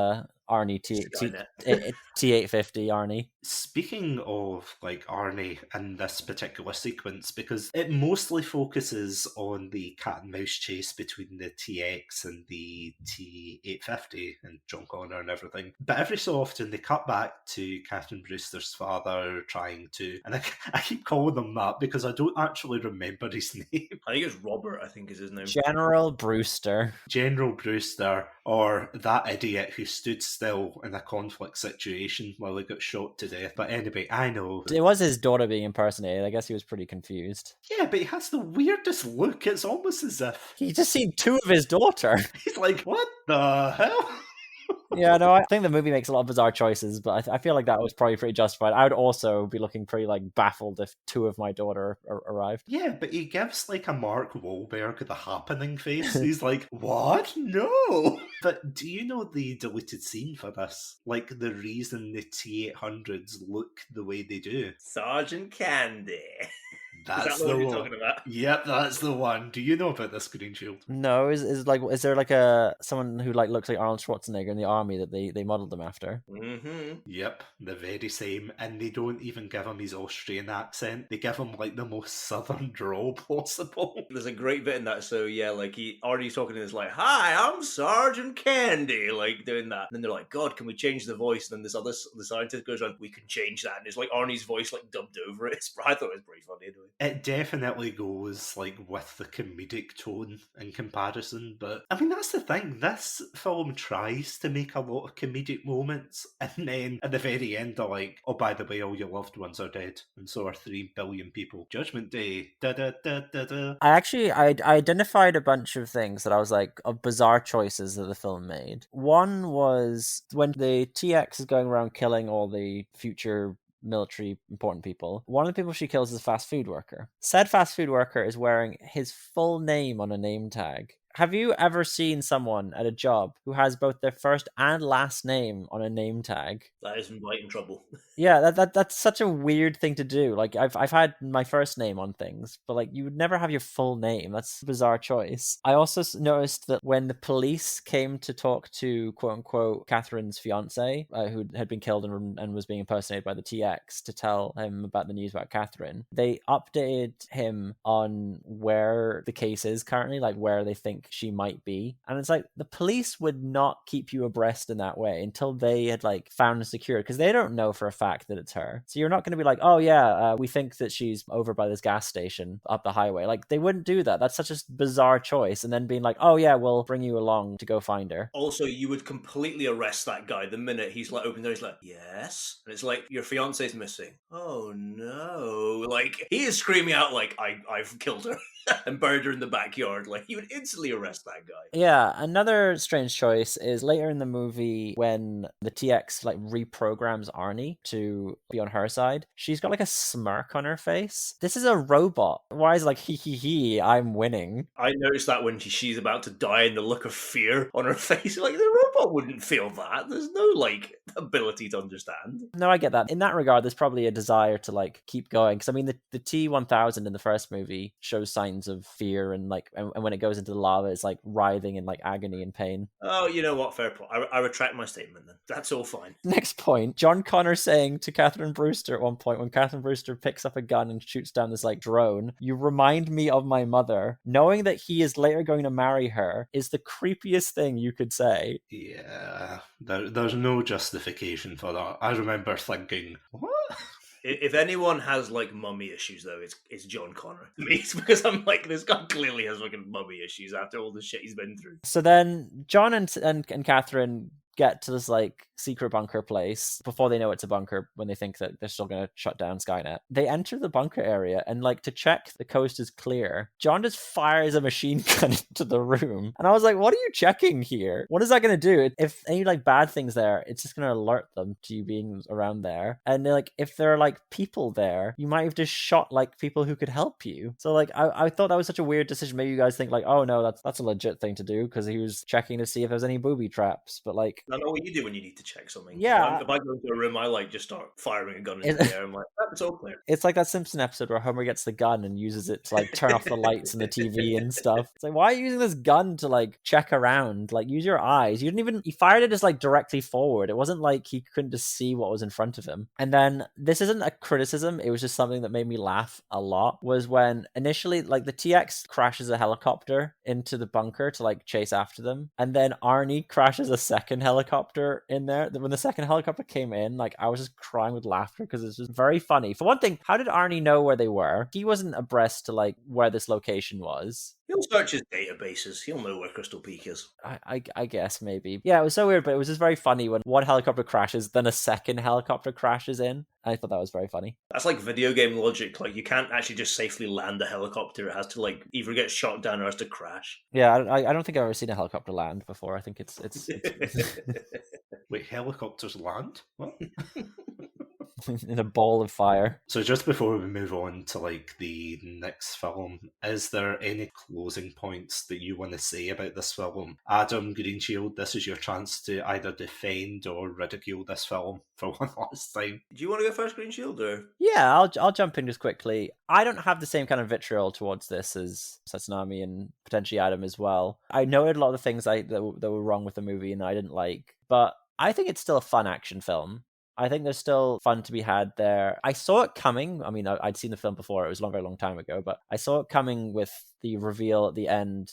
Arnie T-850 Arnie. Speaking of, like, Arnie in this particular sequence, because it mostly focuses on the cat and mouse chase between the TX and the T-850 and John Connor and everything. But every so often they cut back to Catherine Brewster's father trying to, and I keep calling him that because I don't actually remember his name. I think it's Robert, I think is his name. General Brewster. General Brewster, or that idiot who stood still in a conflict situation while he got shot to death. But anyway, I know. It was his daughter being impersonated. I guess he was pretty confused. Yeah, but he has the weirdest look. It's almost as if he just seen two of his daughter. He's like, what the hell? Yeah, no, I think the movie makes a lot of bizarre choices, but I feel like that was probably pretty justified. I would also be looking pretty, like, baffled if two of my daughter arrived. Yeah, but he gives, like, a Mark Wahlberg the happening face. He's like, what? No! But do you know the deleted scene for this? Like, the reason the T-800s look the way they do? Sergeant Candy. That's the the one one. you're talking about? Yep, that's the one. Do you know about this, Greenshield? No, is there like someone who, like, looks like Arnold Schwarzenegger in the army that they modeled them after? Mm-hmm. Yep, the very same. And they don't even give him his Austrian accent. They give him, like, the most southern drawl possible. There's a great bit in that. So yeah, like, Arnie's talking and it's like, "Hi, I'm Sergeant Candy," like doing that. And then they're like, "God, can we change the voice?" And then the scientist goes on, "We can change that." And it's like Arnie's voice, like, dubbed over it. I thought it was pretty funny anyway. It definitely goes, like, with the comedic tone in comparison, but I mean, that's the thing. This film tries to make a lot of comedic moments, and then at the very end they're like, oh, by the way, all your loved ones are dead, and so are 3 billion people. Judgment Day. Da da da da da. I identified a bunch of things that I was like, of bizarre choices that the film made. One was when the TX is going around killing all the future military important people. One of the people she kills is a fast food worker. Said fast food worker is wearing his full name on a name tag. Have you ever seen someone at a job who has both their first and last name on a name tag? That is inviting trouble. Yeah, that's such a weird thing to do. Like, I've had my first name on things, but, like, you would never have your full name. That's a bizarre choice. I also noticed that when the police came to talk to, quote-unquote, Catherine's fiancé, who had been killed and was being impersonated by the TX, to tell him about the news about Catherine, they updated him on where the case is currently, like, where they think she might be. And it's like the police would not keep you abreast in that way until they had like found and secured, because they don't know for a fact that it's her. So you're not going to be like, oh yeah, we think that she's over by this gas station up the highway. Like they wouldn't do that. That's such a bizarre choice. And then being like, oh yeah, we'll bring you along to go find her. Also, you would completely arrest that guy the minute he's like opens the door. He's like, yes, and it's like your fiance's missing. Oh no! Like he is screaming out like I've killed her and buried her in the backyard. Like you would instantly arrest that guy. Yeah, another strange choice is later in the movie when the TX like reprograms Arnie to be on her side. She's got like a smirk on her face. This is a robot. Why is it like he, I'm winning? I noticed that when she's about to die and the look of fear on her face. Like the robot wouldn't feel that. There's no like ability to understand. No, I get that. In that regard, there's probably a desire to like keep going. Because I mean, the T-1000 in the first movie shows signs of fear and like, and when it goes into the lava, it's like writhing in like agony and pain. Oh, you know what? Fair point. I retract my statement then. That's all fine. Next point, John Connor saying to Catherine Brewster at one point, when Catherine Brewster picks up a gun and shoots down this like drone, "You remind me of my mother." Knowing that he is later going to marry her is the creepiest thing you could say. Yeah, there's no justification for that. I remember thinking, what? If anyone has like mummy issues, though, it's John Connor. It's because I'm like, this guy clearly has fucking mummy issues after all the shit he's been through. So then John and Catherine get to this like secret bunker place before they know it's a bunker, when they think that they're still going to shut down Skynet. They enter the bunker area, and like to check the coast is clear, John just fires a machine gun into the room. And I was like, what are you checking here? What is that going to do? If any like bad things there, it's just going to alert them to you being around there. And like if there are like people there, you might have just shot like people who could help you. So like I thought that was such a weird decision. Maybe you guys think like, oh no, that's a legit thing to do because he was checking to see if there's any booby traps. But like, I know what you do when you need to check something. Yeah. If I go into a room, I like just start firing a gun into the air. I'm like, it's all clear. It's like that Simpson episode where Homer gets the gun and uses it to like turn off the lights and the TV and stuff. It's like, why are you using this gun to like check around? Like, use your eyes. He fired it just like directly forward. It wasn't like he couldn't just see what was in front of him. And then this isn't a criticism. It was just something that made me laugh a lot, was when initially like the TX crashes a helicopter into the bunker to like chase after them. And then Arnie crashes a second helicopter in there. When the second helicopter came in, like I was just crying with laughter because it's just very funny. For one thing, how did Arnie know where they were? He wasn't abreast to like where this location was. He'll search his databases. He'll know where Crystal Peak is. I guess maybe. Yeah, it was so weird, but it was just very funny when one helicopter crashes, then a second helicopter crashes in. I thought that was very funny. That's like video game logic. Like you can't actually just safely land a helicopter. It has to like either get shot down or has to crash. Yeah, I don't think I've ever seen a helicopter land before. I think it's Wait, helicopters land? What? in a ball of fire. So just before we move on to like the next film, is there any closing points that you want to say about this film? Adam Greenshield, this is your chance to either defend or ridicule this film for one last time. Do you want to go first, Greenshield, or? Yeah, I'll jump in just quickly. I don't have the same kind of vitriol towards this as Chatsunami and potentially Adam as well. I noted a lot of the things that were wrong with the movie and I didn't like, but I think it's still a fun action film. I think there's still fun to be had there. I saw it coming. I mean, I'd seen the film before. It was a very long time ago, but I saw it coming with the reveal at the end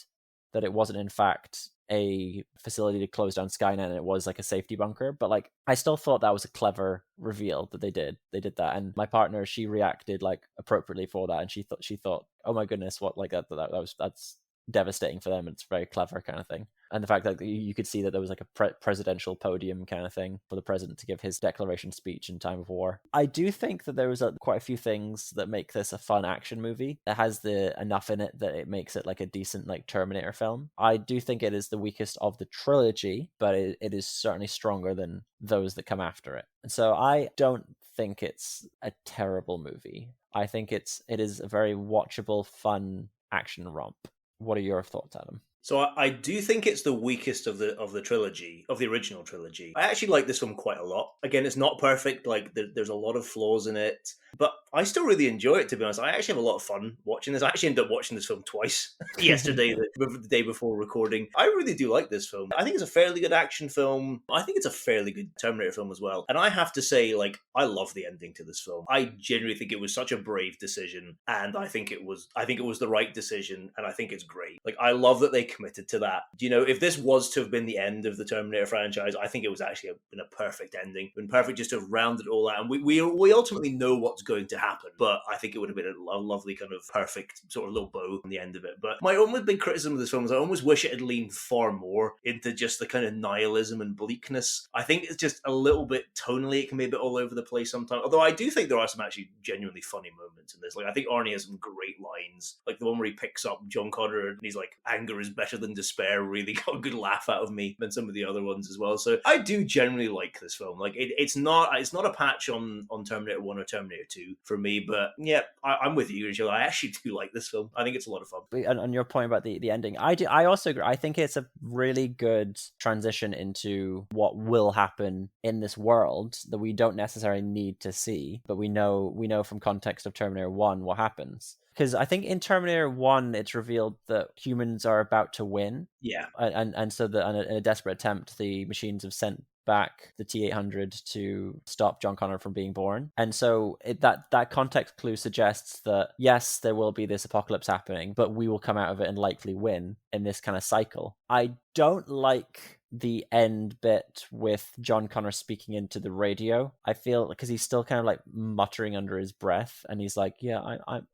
that it wasn't, in fact, a facility to close down Skynet and it was like a safety bunker. But like, I still thought that was a clever reveal that they did that. And my partner, she reacted like appropriately for that. And she thought, oh my goodness, what, like that's devastating for them. It's very clever kind of thing. And the fact that you could see that there was like a presidential podium kind of thing for the president to give his declaration speech in time of war. I do think that there was quite a few things that make this a fun action movie. It has enough in it that it makes it like a decent like Terminator film. I do think it is the weakest of the trilogy, but it is certainly stronger than those that come after it. And so I don't think it's a terrible movie. I think it is a very watchable, fun action romp. What are your thoughts, Adam? So I do think it's the weakest of the trilogy, of the original trilogy. I actually like this film quite a lot. Again, it's not perfect. Like there's a lot of flaws in it, but I still really enjoy it, to be honest. I actually have a lot of fun watching this. I actually ended up watching this film twice yesterday, the day before recording. I really do like this film. I think it's a fairly good action film. I think it's a fairly good Terminator film as well. And I have to say, like, I love the ending to this film. I genuinely think it was such a brave decision, and I think it was the right decision, and I think it's great. Like, I love that they committed to that. You know, if this was to have been the end of the Terminator franchise, I think it was actually been a perfect ending. Been perfect just to have rounded it all out. And we ultimately know what's going to happen, but I think it would have been a lovely kind of perfect sort of little bow on the end of it. But my only big criticism of this film is I almost wish it had leaned far more into just the kind of nihilism and bleakness. I think it's just a little bit tonally, it can be a bit all over the place sometimes. Although I do think there are some actually genuinely funny moments in this. Like, I think Arnie has some great lines, like the one where he picks up John Connor and he's like, "Anger is better than despair," really got a good laugh out of me, than some of the other ones as well. So I do generally like this film. Like, it's not a patch on Terminator 1 or Terminator 2 for me, but yeah, I'm with you, Rachel. I actually do like this film. I think it's a lot of fun. And on your point about the ending, I also agree. I think it's a really good transition into what will happen in this world that we don't necessarily need to see, but we know from context of Terminator 1 what happens. Because I think in Terminator 1, it's revealed that humans are about to win. Yeah. And so in a desperate attempt, the machines have sent back the T-800 to stop John Connor from being born. And so that context clue suggests that, yes, there will be this apocalypse happening, but we will come out of it and likely win in this kind of cycle. I don't like the end bit with John Connor speaking into the radio. I feel because he's still kind of like muttering under his breath, and he's like, "Yeah,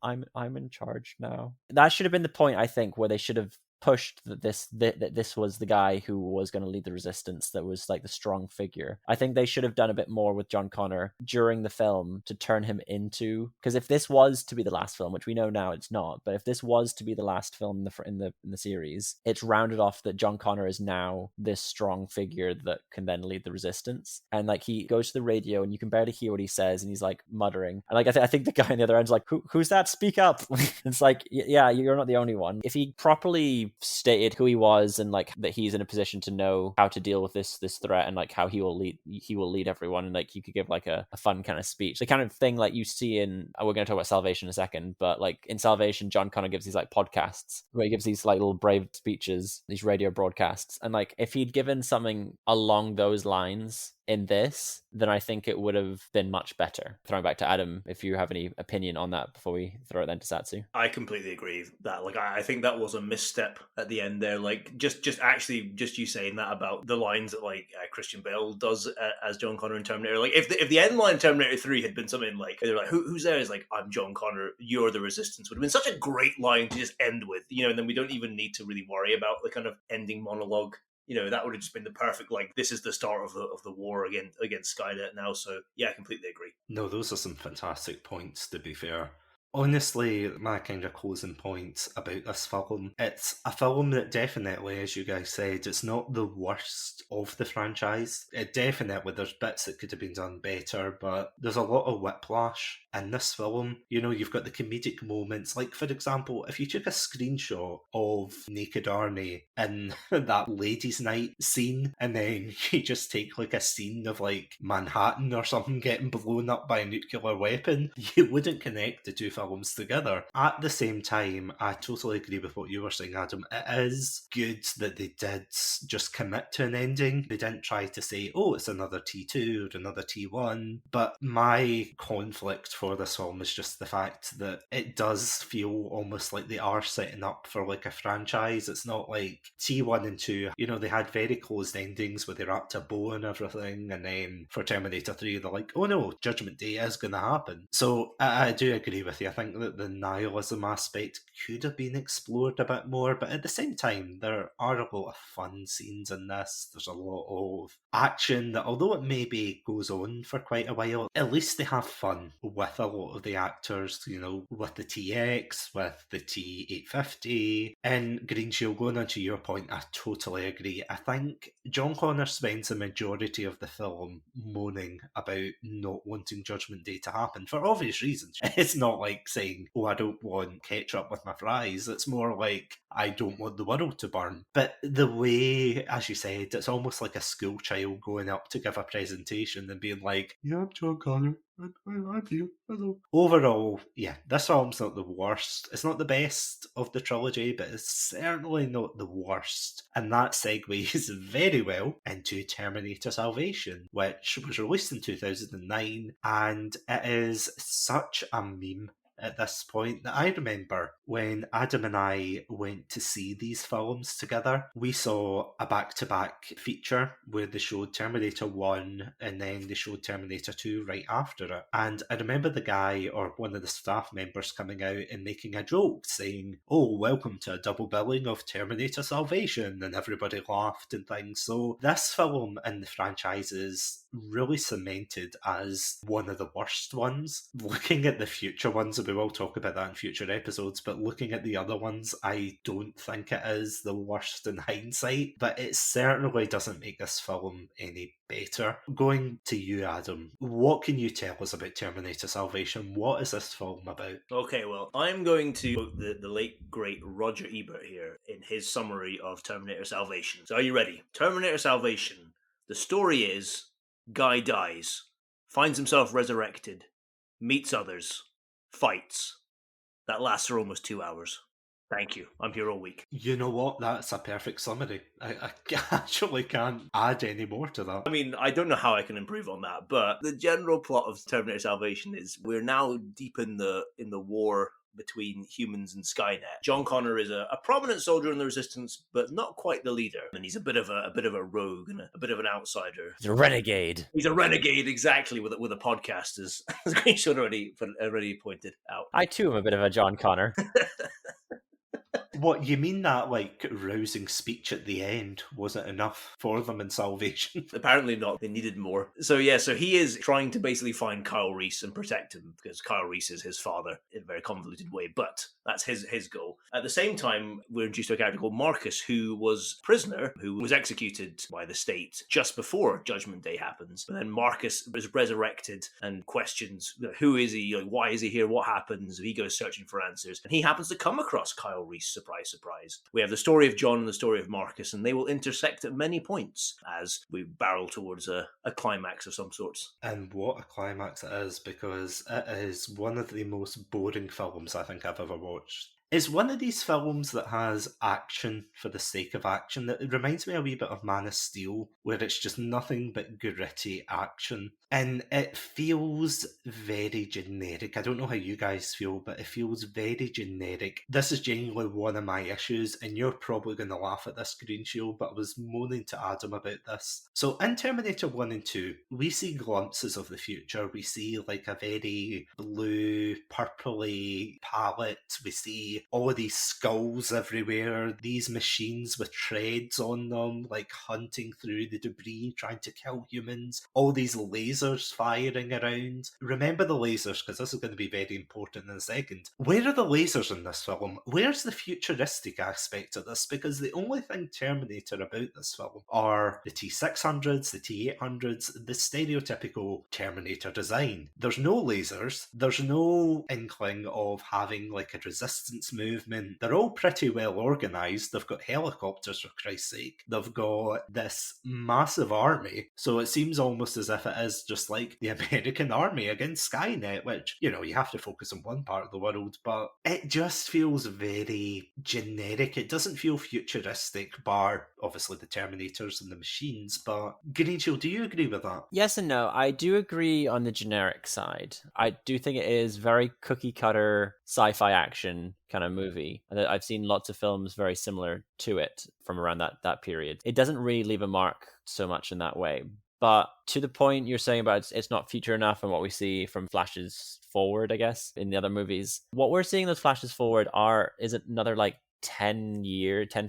I'm in charge now." That should have been the point, I think, where they should have pushed that this was the guy who was going to lead the resistance, that was like the strong figure. I think they should have done a bit more with John Connor during the film to turn him into, because if this was to be the last film, which we know now it's not, but if this was to be the last film in the series, it's rounded off that John Connor is now this strong figure that can then lead the resistance. And like, he goes to the radio and you can barely hear what he says, and he's like muttering, and like I think the guy on the other end's like, who's that? Speak up. It's like, yeah, you're not the only one. If he properly stated who he was, and like that he's in a position to know how to deal with this threat, and like how he will lead everyone, and like you could give like a fun kind of speech, the kind of thing like you see in, we're going to talk about Salvation in a second, but like in Salvation, John Connor gives these like podcasts where he gives these like little brave speeches, these radio broadcasts, and like if he'd given something along those lines in this, then I think it would have been much better. Throwing back to Adam, if you have any opinion on that before we throw it then to Satsu. I completely agree that, like, I think that was a misstep at the end there. Like, just you saying that about the lines that like Christian Bale does as John Connor in Terminator. Like, if the end line in Terminator 3 had been something like, they're like, who's there? Is like, "I'm John Connor, you're the resistance," would have been such a great line to just end with, you know, and then we don't even need to really worry about the kind of ending monologue. You know, that would have just been the perfect, like, this is the start of the war against Skynet now. So yeah, I completely agree. No, those are some fantastic points, to be fair. Honestly, my kind of closing point about this film, it's a film that definitely, as you guys said, it's not the worst of the franchise. It definitely, there's bits that could have been done better, but there's a lot of whiplash in this film. You know, you've got the comedic moments, like, for example, if you took a screenshot of naked Arnie in that ladies' night scene, and then you just take like a scene of like Manhattan or something getting blown up by a nuclear weapon, you wouldn't connect the two films together. At the same time, I totally agree with what you were saying, Adam. It is good that they did just commit to an ending. They didn't try to say, "Oh, it's another T2 or another T1." But my conflict for this film is just the fact that it does feel almost like they are setting up for like a franchise. It's not like T1 and 2, you know, they had very closed endings where they wrapped a bow and everything, and then for Terminator 3 they're like, "Oh no, Judgment Day is going to happen." So I do agree with you. I think that the nihilism aspect could have been explored a bit more, but at the same time, there are a lot of fun scenes in this. There's a lot of action that, although it maybe goes on for quite a while, at least they have fun with a lot of the actors, you know, with the TX, with the T850. And Greenshield, going on to your point, I totally agree. I think John Connor spends the majority of the film moaning about not wanting Judgment Day to happen for obvious reasons. It's not like saying, "Oh, I don't want ketchup with my fries." It's more like, "I don't want the world to burn." But the way, as you said, it's almost like a school child going up to give a presentation and being like, "Yeah, I'm John Connor. I'm you. Hello." Overall, yeah, this film's not the worst. It's not the best of the trilogy, but it's certainly not the worst. And that segues very well into Terminator Salvation, which was released in 2009, and it is such a meme at this point that I remember when Adam and I went to see these films together. We saw a back-to-back feature where they showed Terminator 1 and then they showed Terminator 2 right after it. And I remember the guy or one of the staff members coming out and making a joke saying, "Oh, welcome to a double billing of Terminator Salvation," and everybody laughed and things. So this film in the franchise is really cemented as one of the worst ones. Looking at the future ones, and we will talk about that in future episodes, but looking at the other ones, I don't think it is the worst in hindsight, but it certainly doesn't make this film any better. Going to you, Adam, what can you tell us about Terminator Salvation? What is this film about? Okay, well, I'm going to quote the late, great Roger Ebert here in his summary of Terminator Salvation. So are you ready? Terminator Salvation. The story is, guy dies, finds himself resurrected, meets others, fights. That lasts for almost 2 hours. Thank you. I'm here all week. You know what? That's a perfect summary. I actually can't add any more to that. I mean, I don't know how I can improve on that, but the general plot of Terminator Salvation is we're now deep in the war between humans and Skynet. John Connor is a prominent soldier in the Resistance, but not quite the leader, and he's a bit of a rogue and a bit of an outsider. He's a renegade. He's a renegade, exactly, with a podcast, as Greenshield already pointed out. I too am a bit of a John Connor. What, you mean that, like, rousing speech at the end wasn't enough for them in Salvation? Apparently not. They needed more. So he is trying to basically find Kyle Reese and protect him because Kyle Reese is his father in a very convoluted way, but that's his goal. At the same time, we're introduced to a character called Marcus, who was a prisoner, who was executed by the state just before Judgment Day happens. But then Marcus is resurrected and questions, who is he? Why is he here? What happens? He goes searching for answers, and he happens to come across Kyle Reese. Surprise, surprise. We have the story of John and the story of Marcus, and they will intersect at many points as we barrel towards a climax of some sorts. And what a climax it is, because it is one of the most boring films I think I've ever watched. It's one of these films that has action for the sake of action. It reminds me a wee bit of Man of Steel, where it's just nothing but gritty action. And it feels very generic. I don't know how you guys feel, but it feels very generic. This is genuinely one of my issues, and you're probably going to laugh at this, Greenshield, but I was moaning to Adam about this. So in Terminator 1 and 2, we see glimpses of the future. We see like a very blue, purpley palette. We see all of these skulls everywhere, these machines with treads on them, like hunting through the debris, trying to kill humans, all these lasers firing around. Remember the lasers, because this is going to be very important in a second. Where are the lasers in this film? Where's the futuristic aspect of this? Because the only thing Terminator about this film are the T-600s, the T-800s, the stereotypical Terminator design. There's no lasers, there's no inkling of having like a resistance movement. They're all pretty well organised. They've got helicopters, for Christ's sake. They've got this massive army. So it seems almost as if it is just like the American army against Skynet, which, you have to focus on one part of the world, but it just feels very generic. It doesn't feel futuristic, bar obviously the Terminators and the machines, but Greenshield, do you agree with that? Yes and no. I do agree on the generic side. I do think it is very cookie cutter sci-fi action kind of movie. I've seen lots of films very similar to it from around that period. It doesn't really leave a mark so much in that way. But to the point you're saying about it's not future enough and what we see from flashes forward, I guess, in the other movies, what we're seeing those flashes forward is another like 10,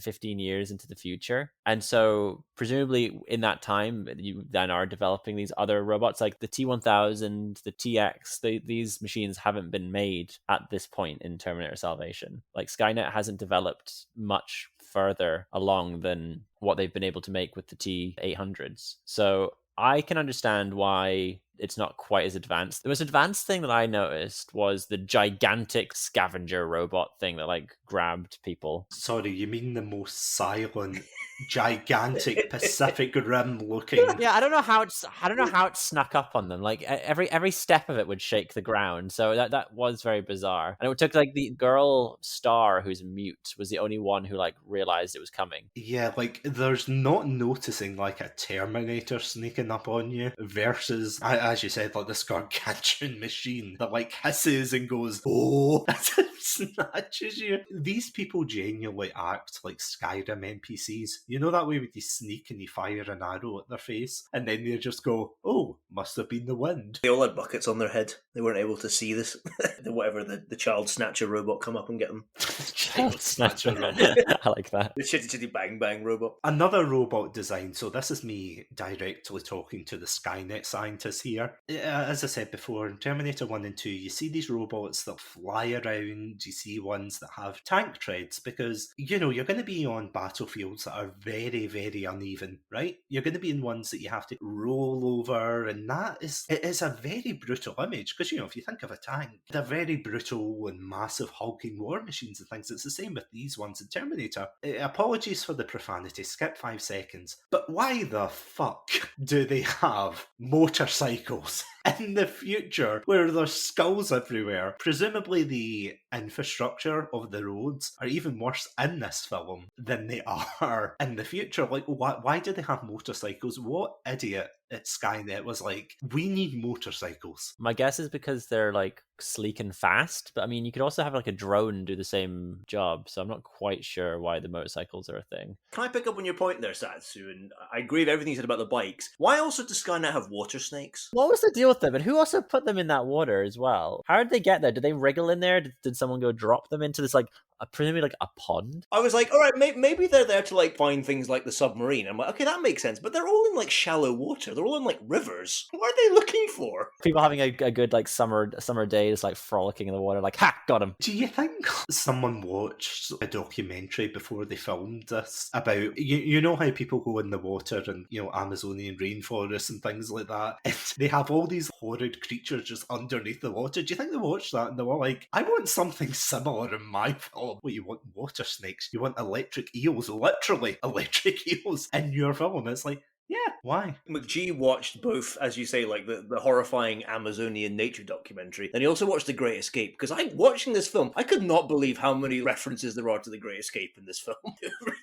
15 years into the future. And so presumably in that time, you then are developing these other robots like the T-1000, the TX. These machines haven't been made at this point in Terminator Salvation. Like Skynet hasn't developed much further along than what they've been able to make with the T-800s. So I can understand why it's not quite as advanced. The most advanced thing that I noticed was the gigantic scavenger robot thing that like grabbed people. Sorry, you mean the most silent gigantic Pacific Rim looking. Yeah, I don't know how it snuck up on them. Like every step of it would shake the ground. So that was very bizarre. And it took like the girl star who's mute was the only one who like realized it was coming. Yeah, like there's not noticing like a Terminator sneaking up on you versus, as you said, like this gargantuan machine that like hisses and goes, oh, as it snatches you. These people genuinely act like Skyrim NPCs. You know that way when you sneak and you fire an arrow at their face and then they just go, oh, must have been the wind. They all had buckets on their head. They weren't able to see this. Whatever, the child snatcher robot come up and get them. Child snatcher robot. I like that. The chitty bang bang robot. Another robot design. So this is me directly talking to the Skynet scientists here. As I said before, in Terminator 1 and 2, you see these robots that fly around, you see ones that have tank treads, because, you know, you're going to be on battlefields that are very, very uneven, right? You're going to be in ones that you have to roll over, and it is a very brutal image, because, you know, if you think of a tank, they're very brutal and massive hulking war machines and things. It's the same with these ones in Terminator. Apologies for the profanity, skip 5 seconds. But why the fuck do they have motorcycles in the future where there's skulls everywhere? Presumably the infrastructure of the roads are even worse in this film than they are in the future. Like, why do they have motorcycles? What idiot at Skynet was like, we need motorcycles? My guess is because they're like sleek and fast, but I mean, you could also have like a drone do the same job, so I'm not quite sure why the motorcycles are a thing. Can I pick up on your point there, Satsu? And I agree with everything you said about the bikes. Why also does Skynet have water snakes? What was the deal with them, and who also put them in that water as well? How did they get there? Did they wriggle in there? Did someone go drop them into this like presumably like a pond? I was like, all right, maybe they're there to like find things like the submarine. I'm like, okay, that makes sense. But they're all in like shallow water. They're all in like rivers. What are they looking for? People having a good like summer day, just like frolicking in the water, like, ha, got him. Do you think someone watched a documentary before they filmed this about, you know how people go in the water and, you know, Amazonian rainforests and things like that, and they have all these horrid creatures just underneath the water? Do you think they watched that and they were like, I want something similar in my film? What, you want water snakes? You want electric eels, literally electric eels in your film? It's like, yeah, why? McGee watched both, as you say, like the horrifying Amazonian nature documentary, and he also watched The Great Escape, because watching this film, I could not believe how many references there are to The Great Escape in this film.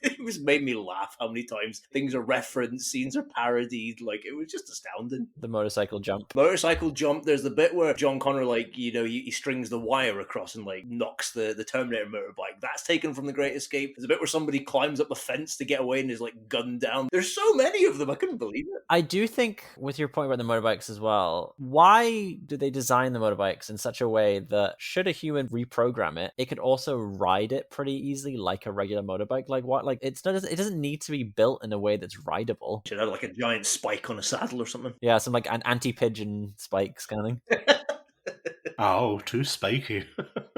It was made me laugh how many times things are referenced, scenes are parodied, like, it was just astounding. The motorcycle jump. There's the bit where John Connor, like, you know, he strings the wire across and, like, knocks the Terminator motorbike. That's taken from The Great Escape. There's a bit where somebody climbs up a fence to get away and is, like, gunned down. There's so many of them, I couldn't believe it. I do think, with your point about the motorbikes as well, why do they design the motorbikes in such a way that should a human reprogram it, it could also ride it pretty easily like a regular motorbike? Like what? Like it doesn't need to be built in a way that's rideable. Should have like a giant spike on a saddle or something. Yeah, some like an anti-pigeon spikes kind of thing. Oh, too spiky.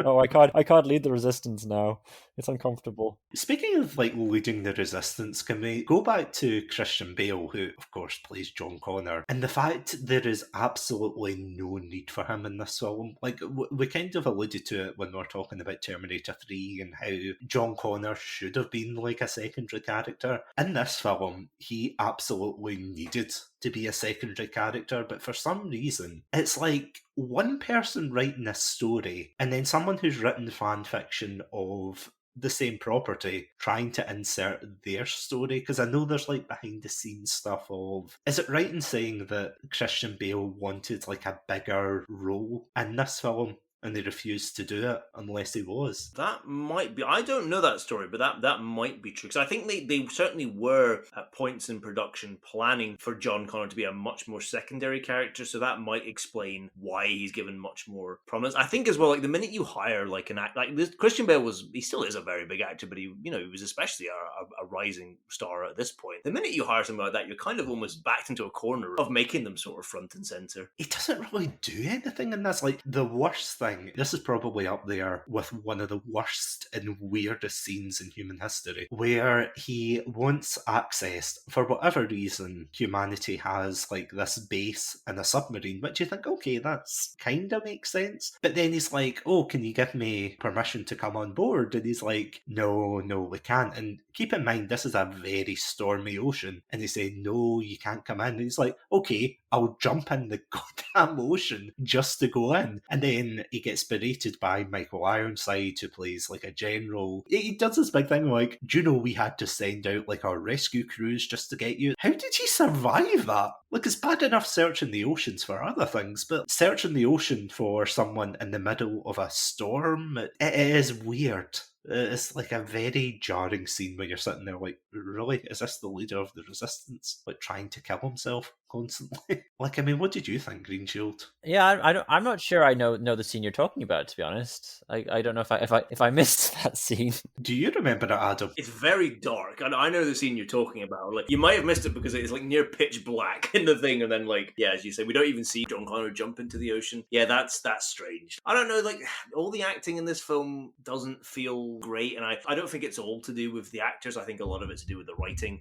Oh, I can't lead the resistance now. It's uncomfortable. Speaking of like leading the resistance, can we go back to Christian Bale, who of course plays John Connor, and the fact there is absolutely no need for him in this film? Like we kind of alluded to it when we were talking about Terminator 3 and how John Connor should have been like a secondary character. In this film, he absolutely needed to be a secondary character, but for some reason, it's like one person writing a story and then someone who's written fan fiction of the same property trying to insert their story. Because I know there's like behind the scenes stuff of, is it right in saying that Christian Bale wanted like a bigger role in this film and they refused to do it unless he was? That might be. I don't know that story, but that might be true. Because I think they certainly were at points in production planning for John Connor to be a much more secondary character. So that might explain why he's given much more prominence. I think as well, like the minute you hire like an act like this, Christian Bale he still is a very big actor, but he was especially a rising star at this point. The minute you hire somebody like that, you're kind of almost backed into a corner of making them sort of front and center. He doesn't really do anything in this. Like the worst thing thing. This is probably up there with one of the worst and weirdest scenes in human history, where he wants access, for whatever reason, humanity has like this base in a submarine, which you think, okay, that's kind of makes sense. But then he's like, oh, can you give me permission to come on board? And he's like, no, we can't. And keep in mind, this is a very stormy ocean. And they say, no, you can't come in. And he's like, okay, I'll jump in the goddamn ocean just to go in. And then he gets berated by Michael Ironside, who plays like a general. He does this big thing like, do you know we had to send out like our rescue crews just to get you? How did he survive that? Like, it's bad enough searching the oceans for other things, but searching the ocean for someone in the middle of a storm, it is weird. It's like a very jarring scene when you're sitting there like, really? Is this the leader of the resistance? Like, trying to kill himself constantly? Like, I mean, what did you think, Greenshield? Yeah, I'm not sure I know the scene you're talking about, to be honest. I don't know if I missed that scene. Do you remember it, Adam? It's very dark, and I know the scene you're talking about. Like, you might have missed it because it's like near pitch black in the thing, and then like, yeah, as you say, we don't even see John Connor jump into the ocean. Yeah, that's strange. I don't know, like, all the acting in this film doesn't feel great, and I don't think it's all to do with the actors. I think a lot of it's to do with the writing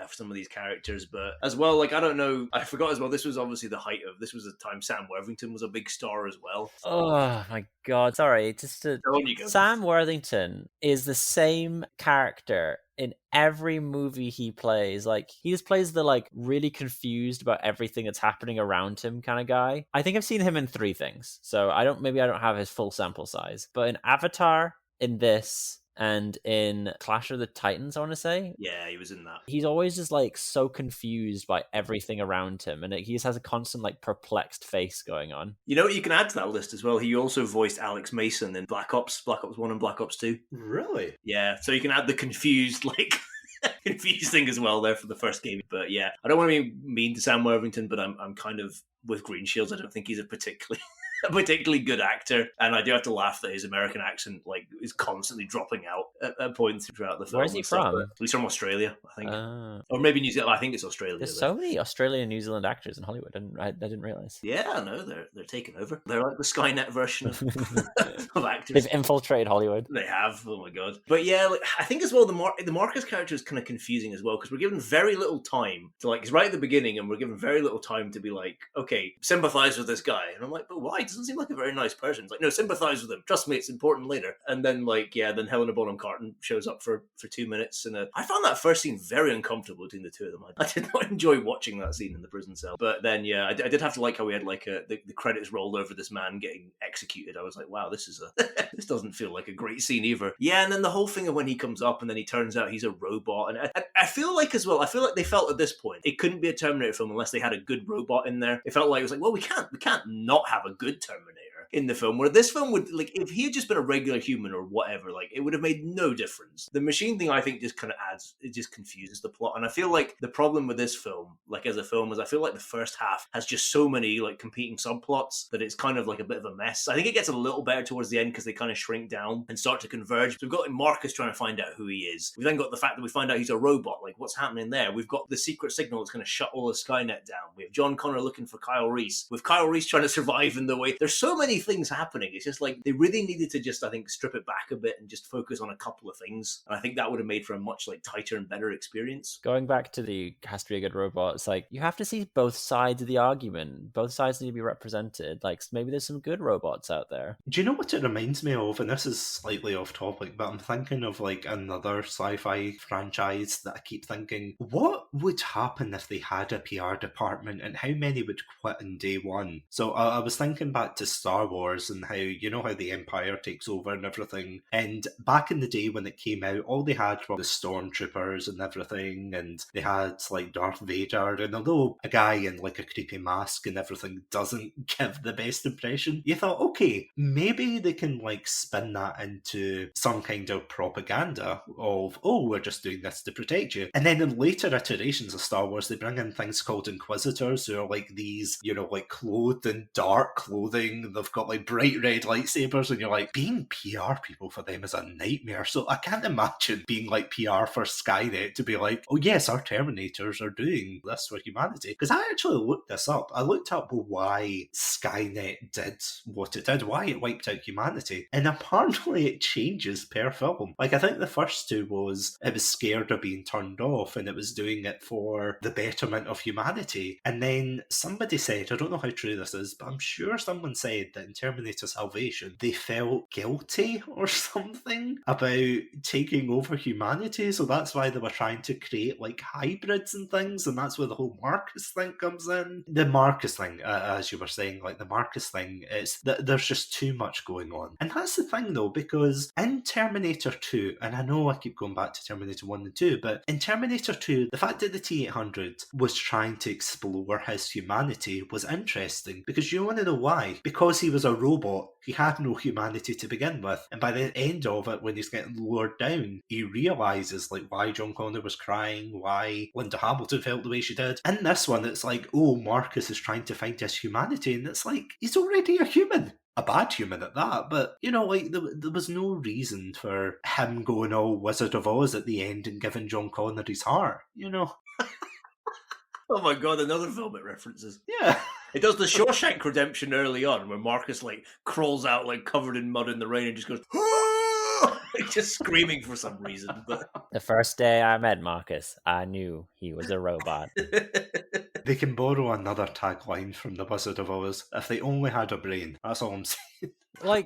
for some of these characters, but as well, like, I don't know, I forgot as well, this was obviously this was the time Sam Worthington was a big star as well. Oh my god, sorry, On you go. Sam Worthington is the same character in every movie he plays. Like, he just plays the like really confused about everything that's happening around him kind of guy. I think I've seen him in 3 things, so I don't have his full sample size, but in Avatar, in this, and in Clash of the Titans, I want to say. Yeah, he was in that. He's always just like so confused by everything around him, and he just has a constant like perplexed face going on. You know what you can add to that list as well? He also voiced Alex Mason in Black Ops 1 and Black Ops 2. Really? Yeah, so you can add the confused, like, confused thing as well there for the first game. But yeah, I don't want to be mean to Sam Worthington, but I'm kind of with Greenshields. I don't think he's a particularly good actor, and I do have to laugh that his American accent like is constantly dropping out at points throughout the film. Where's he from? He's from Australia, I think, or maybe New Zealand. I think it's Australia. There's so many Australian and New Zealand actors in Hollywood, and I didn't realize. Yeah, I know they're taking over. They're like the Skynet version of actors. They've infiltrated Hollywood. They have. Oh my god! But yeah, like, I think as well the Marcus character is kind of confusing as well because we're given very little time to like. It's right at the beginning, and we're given very little time to be like, okay, sympathize with this guy, and I'm like, but why? He doesn't seem like a very nice person. It's like, no, sympathize with him. Trust me, it's important later. And then like, yeah, then Helena Bonham Carter shows up for 2 minutes, and I found that first scene very uncomfortable between the two of them. I did not enjoy watching that scene in the prison cell. But then, yeah, I did have to like how we had like the credits rolled over this man getting executed. I was like, wow, this is this doesn't feel like a great scene either. Yeah, and then the whole thing of when he comes up and then he turns out he's a robot, and I feel like as well, I feel like they felt at this point it couldn't be a Terminator film unless they had a good robot in there. It felt like it was like, well, we can't not have a good Terminator in the film, where this film would, like, if he had just been a regular human or whatever, like, it would have made no difference. The machine thing, I think, just kind of it just confuses the plot. And I feel like the problem with this film, like, as a film, is I feel like the first half has just so many, like, competing subplots that it's kind of like a bit of a mess. I think it gets a little better towards the end because they kind of shrink down and start to converge. So we've got Marcus trying to find out who he is. We've then got the fact that we find out he's a robot. Like, what's happening there? We've got the secret signal that's going to shut all of Skynet down. We have John Connor looking for Kyle Reese. With Kyle Reese trying to survive in the way. There's so many things happening. It's just like they really needed to just, I think, strip it back a bit and just focus on a couple of things. And I think that would have made for a much like tighter and better experience. Going back to the has to be a good robot, it's like you have to see both sides of the argument. Both sides need to be represented. Like maybe there's some good robots out there. Do you know what it reminds me of? And this is slightly off topic, but I'm thinking of like another sci-fi franchise that I keep thinking, what would happen if they had a PR department and how many would quit in day one? So I was thinking back to Star Wars and how, you know, how the Empire takes over and everything. And back in the day when it came out, all they had were the stormtroopers and everything, and they had like Darth Vader. And although a guy in like a creepy mask and everything doesn't give the best impression, you thought, okay, maybe they can like spin that into some kind of propaganda of, oh, we're just doing this to protect you. And then in later iterations of Star Wars, they bring in things called Inquisitors, who are like these, you know, like clothed in dark clothing. They've got like bright red lightsabers, and you're like, being PR people for them is a nightmare. So I can't imagine being like PR for Skynet to be like, oh yes, our Terminators are doing this for humanity. Because I actually looked this up. I looked up why Skynet did what it did, why it wiped out humanity. And apparently it changes per film. Like, I think the first two was it was scared of being turned off and it was doing it for the betterment of humanity. And then somebody said, I don't know how true this is, but I'm sure someone said that in Terminator Salvation, they felt guilty or something about taking over humanity. So that's why they were trying to create like hybrids and things. And that's where the whole Marcus thing comes in. The Marcus thing, as you were saying, like the Marcus thing, it's there's just too much going on. And that's the thing though, because in Terminator 2, and I know I keep going back to Terminator 1 and 2, but in Terminator 2, the fact that the T-800 was trying to explore his humanity was interesting, because you want to know why. Because he was a robot, he had no humanity to begin with, and by the end of it, when he's getting lowered down, he realises like why John Connor was crying, why Linda Hamilton felt the way she did. In this one, it's like, oh, Marcus is trying to find his humanity, and it's like, he's already a human. A bad human at that, but, you know, like, there was no reason for him going all Wizard of Oz at the end and giving John Connor his heart, you know? Oh my god, another film it references. Yeah. It does the Shawshank Redemption early on, where Marcus, like, crawls out, like, covered in mud in the rain and just goes, just screaming for some reason. But The first day I met Marcus, I knew he was a robot. They can borrow another tagline from The Wizard of Oz. If they only had a brain. That's all I'm saying. Like,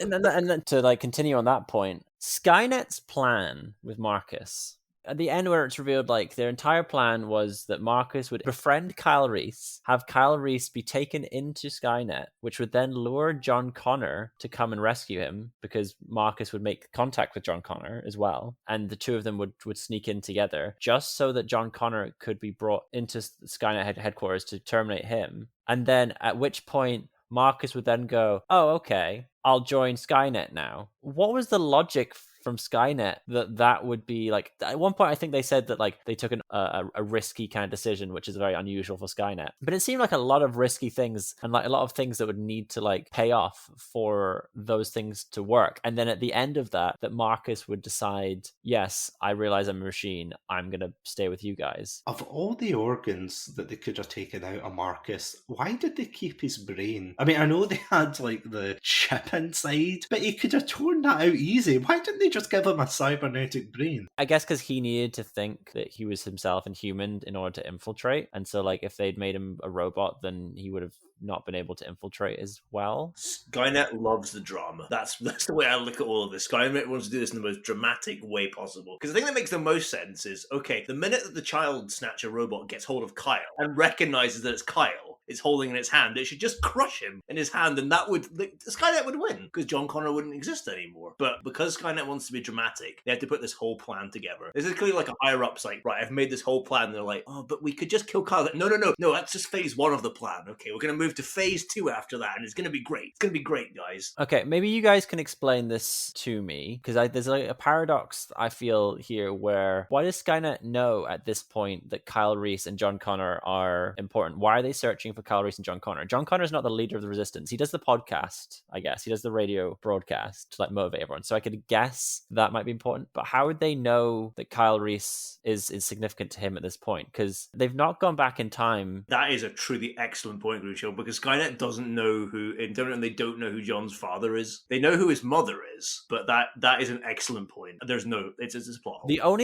and then to like continue on that point, Skynet's plan with Marcus at the end, where it's revealed like their entire plan was that Marcus would befriend Kyle Reese, have Kyle Reese be taken into Skynet, which would then lure John Connor to come and rescue him, because Marcus would make contact with John Connor as well, and the two of them would sneak in together, just so that John Connor could be brought into Skynet headquarters to terminate him. And then at which point Marcus would then go, oh, okay, I'll join Skynet now. What was the logic from Skynet that would be like? At one point I think they said that like they took a risky kind of decision, which is very unusual for Skynet, but it seemed like a lot of risky things and like a lot of things that would need to like pay off for those things to work. And then at the end of that Marcus would decide, yes, I realize I'm a machine, I'm gonna stay with you guys. Of all the organs that they could have taken out of Marcus, why did they keep his brain? I mean, I know they had like the chip inside, but he could have torn that out easy. Why didn't they just give him a cybernetic brain? I guess because he needed to think that he was himself and human in order to infiltrate. And so like if they'd made him a robot, then he would have not been able to infiltrate as well. Skynet loves the drama. That's the way I look at all of this. Skynet wants to do this in the most dramatic way possible. Because the thing that makes the most sense is, okay, the minute that the child snatcher robot gets hold of Kyle and recognizes that it's Kyle, it's holding in its hand, it should just crush him in his hand, and that would Skynet would win, because John Connor wouldn't exist anymore. But because Skynet wants to be dramatic, they had to put this whole plan together. This is clearly like a higher up's like, right, I've made this whole plan, and they're like, oh, but we could just kill Kyle. No, that's just phase 1 of the plan. Okay, we're gonna move to phase 2 after that, and it's gonna be great. It's gonna be great, guys. Okay, maybe you guys can explain this to me, because there's like a paradox I feel here where, why does Skynet know at this point that Kyle Reese and John Connor are important? Why are they searching for Kyle Reese and John Connor? John Connor is not the leader of the Resistance. He does the podcast, I guess. He does the radio broadcast to like motivate everyone. So I could guess that might be important. But how would they know that Kyle Reese is significant to him at this point? Because they've not gone back in time. That is a truly excellent point, Greenshield, because Skynet doesn't know who, in Terminator, they don't know who John's father is. They know who his mother is, but that is an excellent point. There's no, it's a plot hole.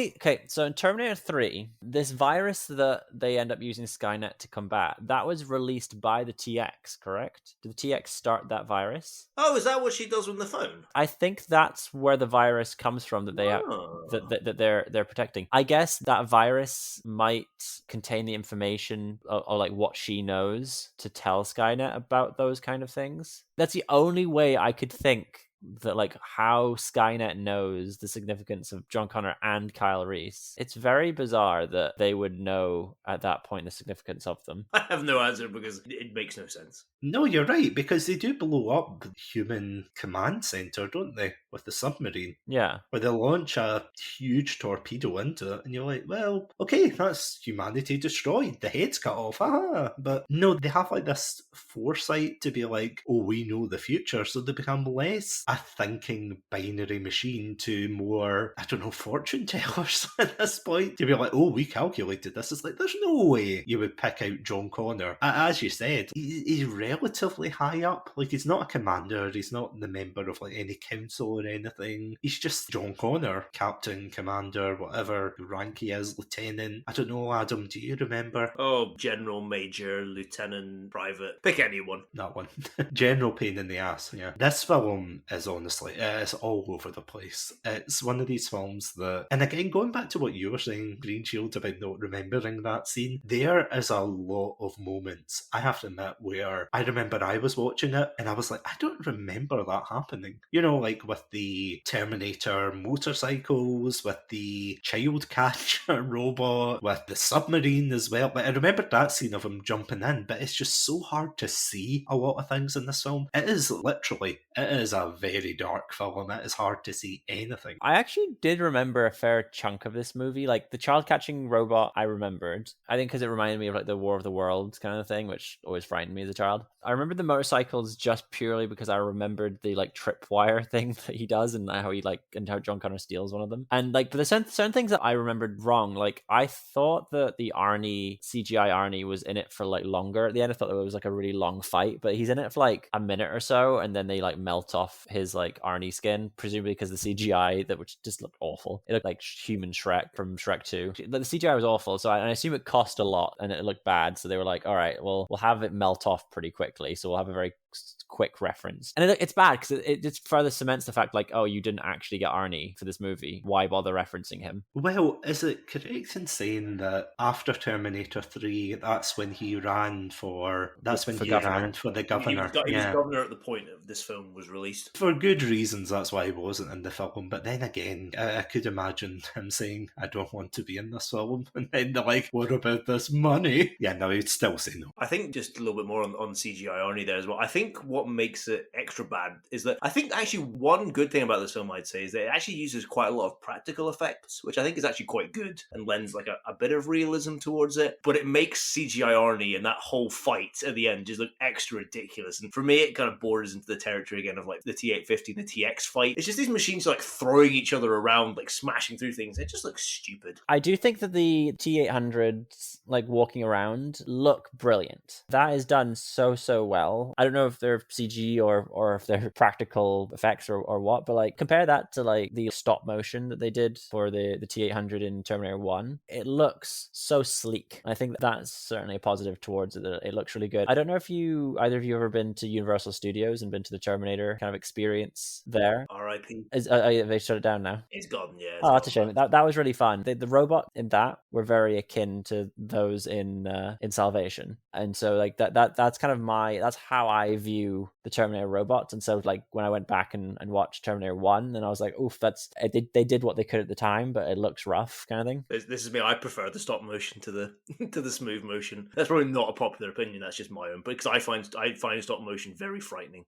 So in Terminator 3, this virus that they end up using Skynet to combat, that was released by the TX, correct? Did the TX start that virus? Oh, is that what she does with the phone? I think that's where the virus comes from that they that they're protecting. I guess that virus might contain the information or like what she knows to tell Skynet about those kind of things. That's the only way I could think that like how Skynet knows the significance of John Connor and Kyle Reese. It's very bizarre that they would know at that point the significance of them. I have no answer because it makes no sense. No, you're right, because they do blow up the human command center, don't they? with the submarine. Yeah. Where they launch a huge torpedo into it, and you're like, well, okay, that's humanity destroyed. The head's cut off, haha. But no, they have like this foresight to be like, oh, we know the future, so they become less a thinking binary machine to more, I don't know, fortune tellers at this point. To be like, oh, we calculated this. It's like, there's no way you would pick out John Connor. As you said, he's relatively high up. Like, he's not a commander, he's not the member of like any council or anything. He's just John Connor, captain, commander, whatever rank he is, lieutenant. I don't know, Adam, do you remember? Oh, general, major, lieutenant, private. Pick anyone. That one. General pain in the ass, yeah. This film is honestly, it's all over the place. It's one of these films that, and again, going back to what you were saying, Greenshield, about not remembering that scene, there is a lot of moments, I have to admit, where I remember I was watching it and I was like, I don't remember that happening. You know, like with the Terminator motorcycles, with the child catcher robot, with the submarine as well. But I remembered that scene of him jumping in, but it's just so hard to see a lot of things in this film. It is a very dark film. It is hard to see anything. I actually did remember a fair chunk of this movie. Like the child catching robot, I remembered. I think because it reminded me of like the War of the Worlds kind of thing, which always frightened me as a child. I remember the motorcycles just purely because I remembered the like tripwire thing that he does and how how John Connor steals one of them. And like there's certain things that I remembered wrong. Like I thought that the CGI Arnie was in it for like longer. At the end, I thought it was like a really long fight, but he's in it for like a minute or so, and then they like melt off his like Arnie skin, presumably because the CGI that which just looked awful. It looked like human Shrek from Shrek 2. The CGI was awful, so I assume it cost a lot and it looked bad. So they were like, all right, well, we'll have it melt off pretty quickly. So we'll have a very quick reference. And it's bad because it just further cements the fact like, oh, you didn't actually get Arnie for this movie. Why bother referencing him? Well, is it correct in saying that after Terminator 3, that's when he ran for the governor? He was governor at the point of this film was released. For good reasons, that's why he wasn't in the film. But then again, I could imagine him saying, I don't want to be in this film. And then they're like, what about this money? Yeah, no, he'd still say no. I think just a little bit more on CGI Arnie there as well. I think what makes it extra bad is that I think actually one good thing about this film, I'd say, is that it actually uses quite a lot of practical effects, which I think is actually quite good and lends like a bit of realism towards it. But it makes CGI Arnie and that whole fight at the end just look extra ridiculous. And for me, it kind of borders into the territory again of like the T-850 and the TX fight. It's just these machines like throwing each other around, like smashing through things. It just looks stupid. I do think that the T-800s, like walking around, look brilliant. That is done so well. I don't know if they're CG or if they're practical effects or what, but like compare that to like the stop motion that they did for the T-800 in Terminator 1. It looks so sleek. I think that's certainly a positive towards it. It looks really good. I don't know if either of you ever been to Universal Studios and been to the Terminator kind of experience there. R.I.P. They shut it down now. It's gone, yeah. Oh, that's a shame. That was really fun. The robot in that were very akin to those in Salvation, and so like that's kind of that's how I view the Terminator robots. And so like when I went back and watched Terminator 1, then I was like, oof, they did what they could at the time, but it looks rough kind of thing. This is me. I prefer the stop motion to the to the smooth motion. That's probably not a popular opinion. That's just my own. But because I find stop motion very frightening,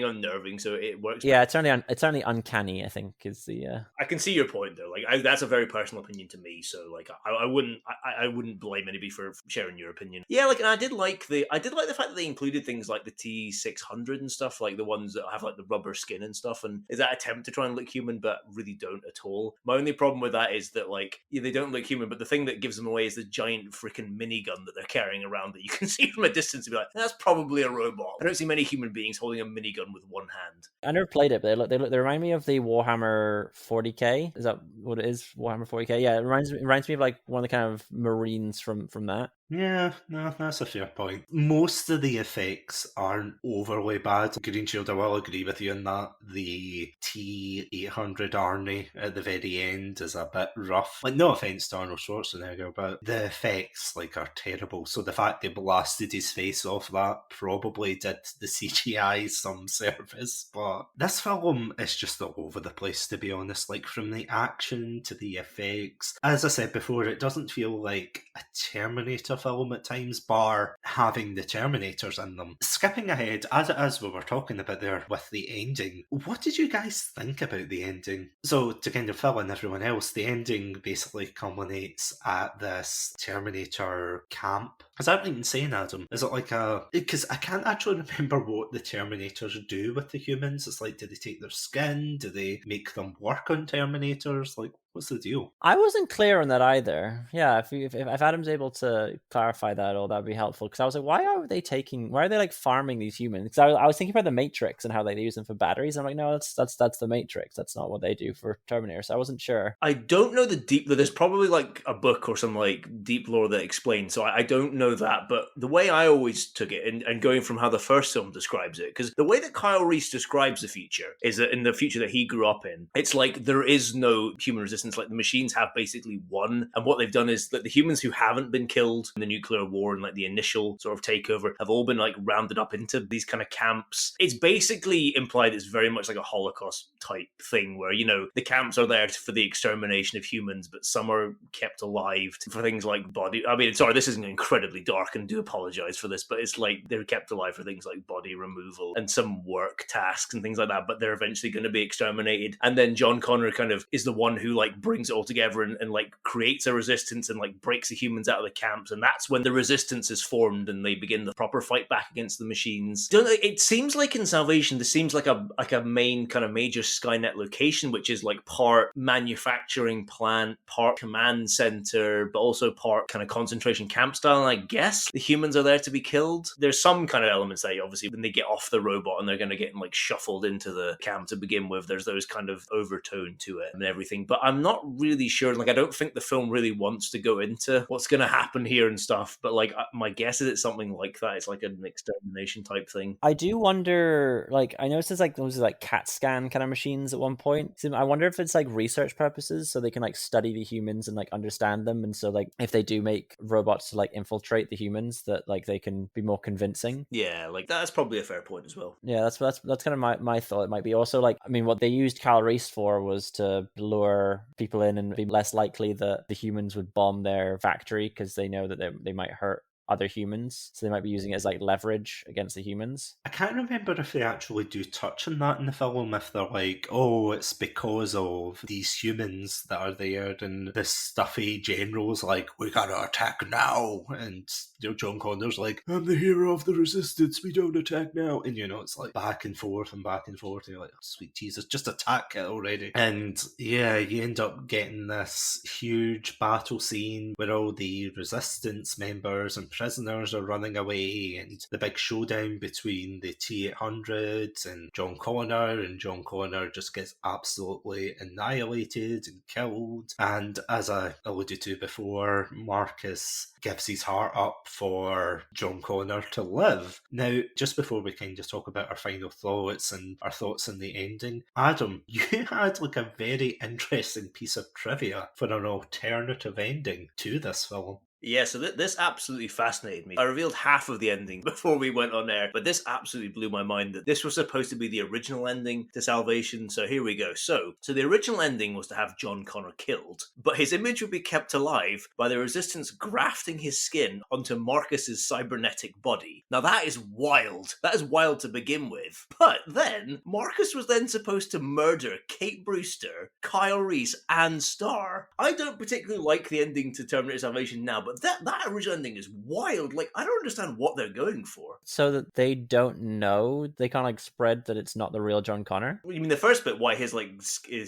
unnerving. So it works. Yeah, it's certainly uncanny, I think, is the. I can see your point though. Like that's a very personal opinion to me. So like I wouldn't blame anybody for sharing your opinion. Yeah, like and I did like the fact that they included things like the T-600 and stuff, like the ones that have like the rubber skin and stuff, and is that attempt to try and look human but really don't at all. My only problem with that is that like they don't look human, but the thing that gives them away is the giant freaking minigun that they're carrying around that you can see from a distance and be like, that's probably a robot. I don't see many human beings holding a minigun with one hand. I never played it, but they remind me of the Warhammer 40k. Is that what it is? Warhammer 40k? Yeah, it reminds me of like one of the kind of Marines from that. Yeah, no, that's a fair point. Most of the effects aren't overly bad. Greenshield, I will agree with you on that. The T-800 Arnie at the very end is a bit rough. Like, no offence to Arnold Schwarzenegger, but the effects like are terrible. So the fact they blasted his face off that probably did the CGI some service. But this film is just all over the place, to be honest. Like from the action to the effects. As I said before, it doesn't feel like a Terminator Terminator film at times, bar having the Terminators in them. Skipping ahead, as we were talking about there with the ending, what did you guys think about the ending? So, to kind of fill in everyone else, the ending basically culminates at this Terminator camp. Is that right in saying, Adam? Is it like a... Because I can't actually remember what the Terminators do with the humans. It's like, do they take their skin? Do they make them work on Terminators? Like, what's the deal? I wasn't clear on that either. Yeah, if Adam's able to clarify that, that'd be helpful. Because I was like, why are they like farming these humans? Because I was thinking about the Matrix and how they use them for batteries. I'm like, no, that's the Matrix. That's not what they do for Terminator. So I wasn't sure. I don't know there's probably like a book or some like deep lore that explains. So I don't know that, but the way I always took it, and going from how the first film describes it, because the way that Kyle Reese describes the future is that in the future that he grew up in, it's like there is no human resistance. Like the machines have basically won, and what they've done is that the humans who haven't been killed in the nuclear war and like the initial sort of takeover have all been like rounded up into these kind of camps. It's basically implied it's very much like a Holocaust type thing where, you know, the camps are there for the extermination of humans, but some are kept alive for things like body. I mean, sorry, this isn't incredibly dark, and do apologize for this, but it's like they're kept alive for things like body removal and some work tasks and things like that, but they're eventually going to be exterminated. And then John Connor kind of is the one who like brings it all together and like creates a resistance and like breaks the humans out of the camps, and that's when the resistance is formed and they begin the proper fight back against the machines. It seems like in Salvation, this seems like a main kind of major Skynet location, which is like part manufacturing plant, part command center, but also part kind of concentration camp style. And I guess the humans are there to be killed. There's some kind of elements that obviously when they get off the robot and they're going to get like shuffled into the camp to begin with, there's those kind of overtone to it and everything. But I'm not really sure. Like, I don't think the film really wants to go into what's going to happen here and stuff. But like, my guess is it's something like that. It's like an extermination type thing. I do wonder, like, I noticed there's like those like CAT scan kind of machines at one point. So I wonder if it's like research purposes, so they can like study the humans and like understand them. And so like if they do make robots to like infiltrate the humans, that like they can be more convincing. Yeah, like that's probably a fair point as well. Yeah, that's kind of my thought. It might be also like, I mean, what they used Kyle Reese for was to lure people in and be less likely that the humans would bomb their factory because they know that they might hurt other humans, so they might be using it as like leverage against the humans. I can't remember if they actually do touch on that in the film, if they're like, oh, it's because of these humans that are there, and this stuffy general's like, we gotta attack now, and you know, John Connor's like, I'm the hero of the resistance, we don't attack now, and you know, it's like back and forth, and you're like, oh, sweet Jesus, just attack it already. And yeah, you end up getting this huge battle scene where all the resistance members and prisoners are running away, and the big showdown between the T-800s and John Connor just gets absolutely annihilated and killed. And as I alluded to before, Marcus gives his heart up for John Connor to live. Now, just before we kind of talk about our final thoughts and our thoughts on the ending, Adam, you had like a very interesting piece of trivia for an alternative ending to this film. Yeah, so this absolutely fascinated me. I revealed half of the ending before we went on air, but this absolutely blew my mind that this was supposed to be the original ending to Salvation. So here we go. So the original ending was to have John Connor killed, but his image would be kept alive by the Resistance grafting his skin onto Marcus's cybernetic body. Now that is wild. That is wild to begin with. But then Marcus was then supposed to murder Kate Brewster, Kyle Reese, and Star. I don't particularly like the ending to Terminator Salvation now, but that original ending is wild. Like, I don't understand what they're going for. So that they don't know, they can't like spread that it's not the real John Connor. You mean the first bit, why his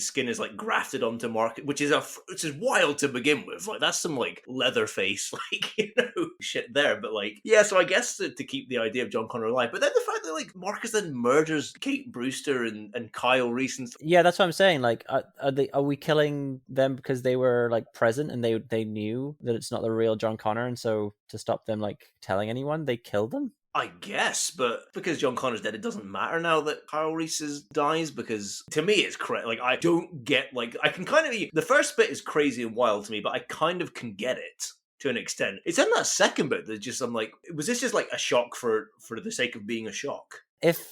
skin is like grafted onto Mark, which is wild to begin with. Like, that's some like Leatherface, like, you know, shit there. But like, yeah, so I guess to keep the idea of John Connor alive. But then the fact that like Marcus then murders Kate Brewster and Kyle Reese and stuff. Yeah, that's what I'm saying. Like, are we killing them because they were like present and they knew that it's not the real John Connor, and so to stop them like telling anyone, they killed them? I guess, but because John Connor's dead, it doesn't matter now that Kyle Reese dies, because to me it's correct. Like, I don't get, like, I can kind of, the first bit is crazy and wild to me, but I kind of can get it to an extent. It's in that second bit that just, I'm like, was this just like a shock for the sake of being a shock? If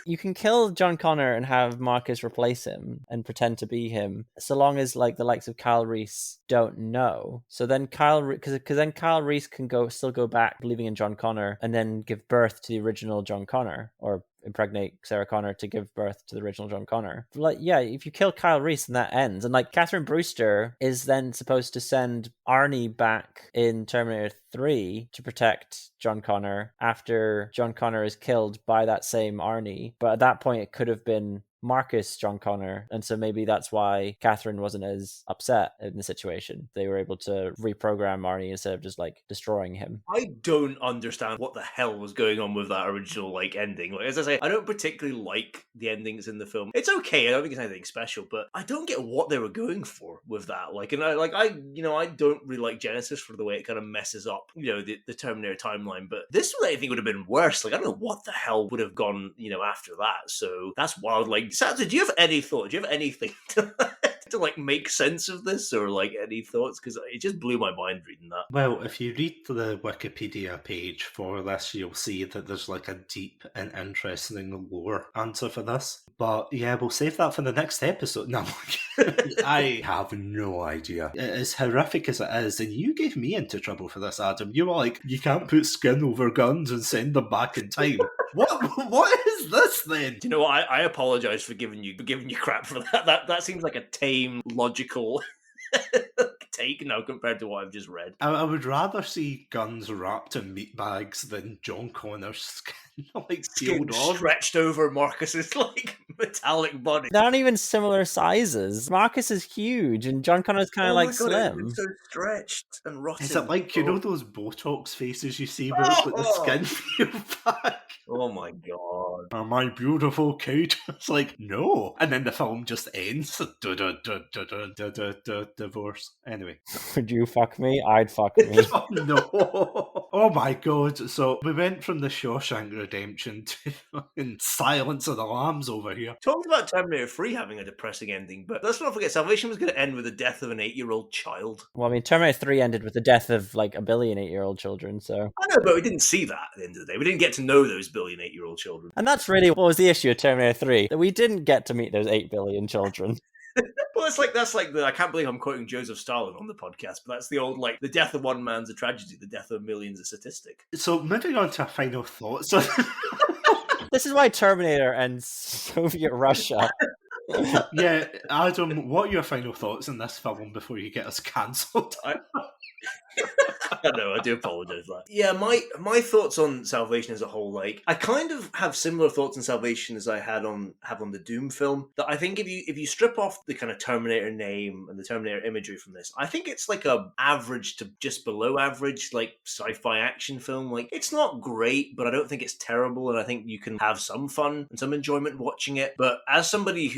You can kill John Connor and have Marcus replace him and pretend to be him, so long as like the likes of Kyle Reese don't know. So then because then Kyle Reese can still go back believing in John Connor and then give birth to the original John Connor, or impregnate Sarah Connor to give birth to the original John Connor. Like, yeah, if you kill Kyle Reese, then that ends. And like, Catherine Brewster is then supposed to send Arnie back in Terminator 3 to protect John Connor after John Connor is killed by that same Arnie. But at that point, it could have been Marcus John Connor, and so maybe that's why Catherine wasn't as upset in the situation. They were able to reprogram Arnie instead of just like destroying him. I don't understand what the hell was going on with that original like ending. Like, as I say, I don't particularly like the endings in the film. It's okay, I don't think it's anything special, but I don't get what they were going for with that. Like, and I don't really like Genesis for the way it kind of messes up, the Terminator timeline. But this one I think would have been worse. Like, I don't know what the hell would have gone, after that. So that's wild. Like, Samson, do you have any thought? Do you have anything to like make sense of this, or like any thoughts? Because it just blew my mind reading that. Well, if you read the Wikipedia page for this, you'll see that there's like a deep and interesting lore answer for this. But yeah, we'll save that for the next episode. No, I have no idea. As horrific as it is, and you gave me into trouble for this, Adam. You were like, you can't put skin over guns and send them back in time. What is this then? Do you know what? I apologize for giving you crap for that. That seems like a tame, logical take now compared to what I've just read. I would rather see guns wrapped in meat bags than John Connor's skin like peeled off, stretched over Marcus's like metallic body. They're not even similar sizes. Marcus is huge, and John Connor's kind of like God, slim. It's so stretched and rotten. Is it like those Botox faces you see where it's like the skin peeled back? Oh my god! Are my beautiful Kate? It's like no, and then the film just ends. Divorce. Anyway, would you fuck me? I'd fuck me. Oh, no! Oh my god! So we went from the Shawshank Redemption to fucking Silence of the Lambs over here. Talked about Terminator 3 having a depressing ending, but let's not forget Salvation was going to end with the death of an 8-year-old child. Well, I mean, Terminator 3 ended with the death of like a billion 8-year-old children, so... I know, but we didn't see that at the end of the day. We didn't get to know those billion 8-year-old children. And that's really what was the issue of Terminator 3, that we didn't get to meet those 8 billion children. Well, that's like I can't believe I'm quoting Joseph Stalin on the podcast, but that's the old, like, the death of one man's a tragedy, the death of millions a statistic. So moving on to our final thoughts. This is why Terminator and Soviet Russia. Yeah, Adam, what are your final thoughts on this film before you get us cancelled? I know, I do apologise for that. Yeah, my thoughts on Salvation as a whole, like, I kind of have similar thoughts on Salvation as I have on the Doom film. That I think if you strip off the kind of Terminator name and the Terminator imagery from this, I think it's like a average to just below average, like, sci-fi action film. Like, it's not great, but I don't think it's terrible, and I think you can have some fun and some enjoyment watching it. But as somebody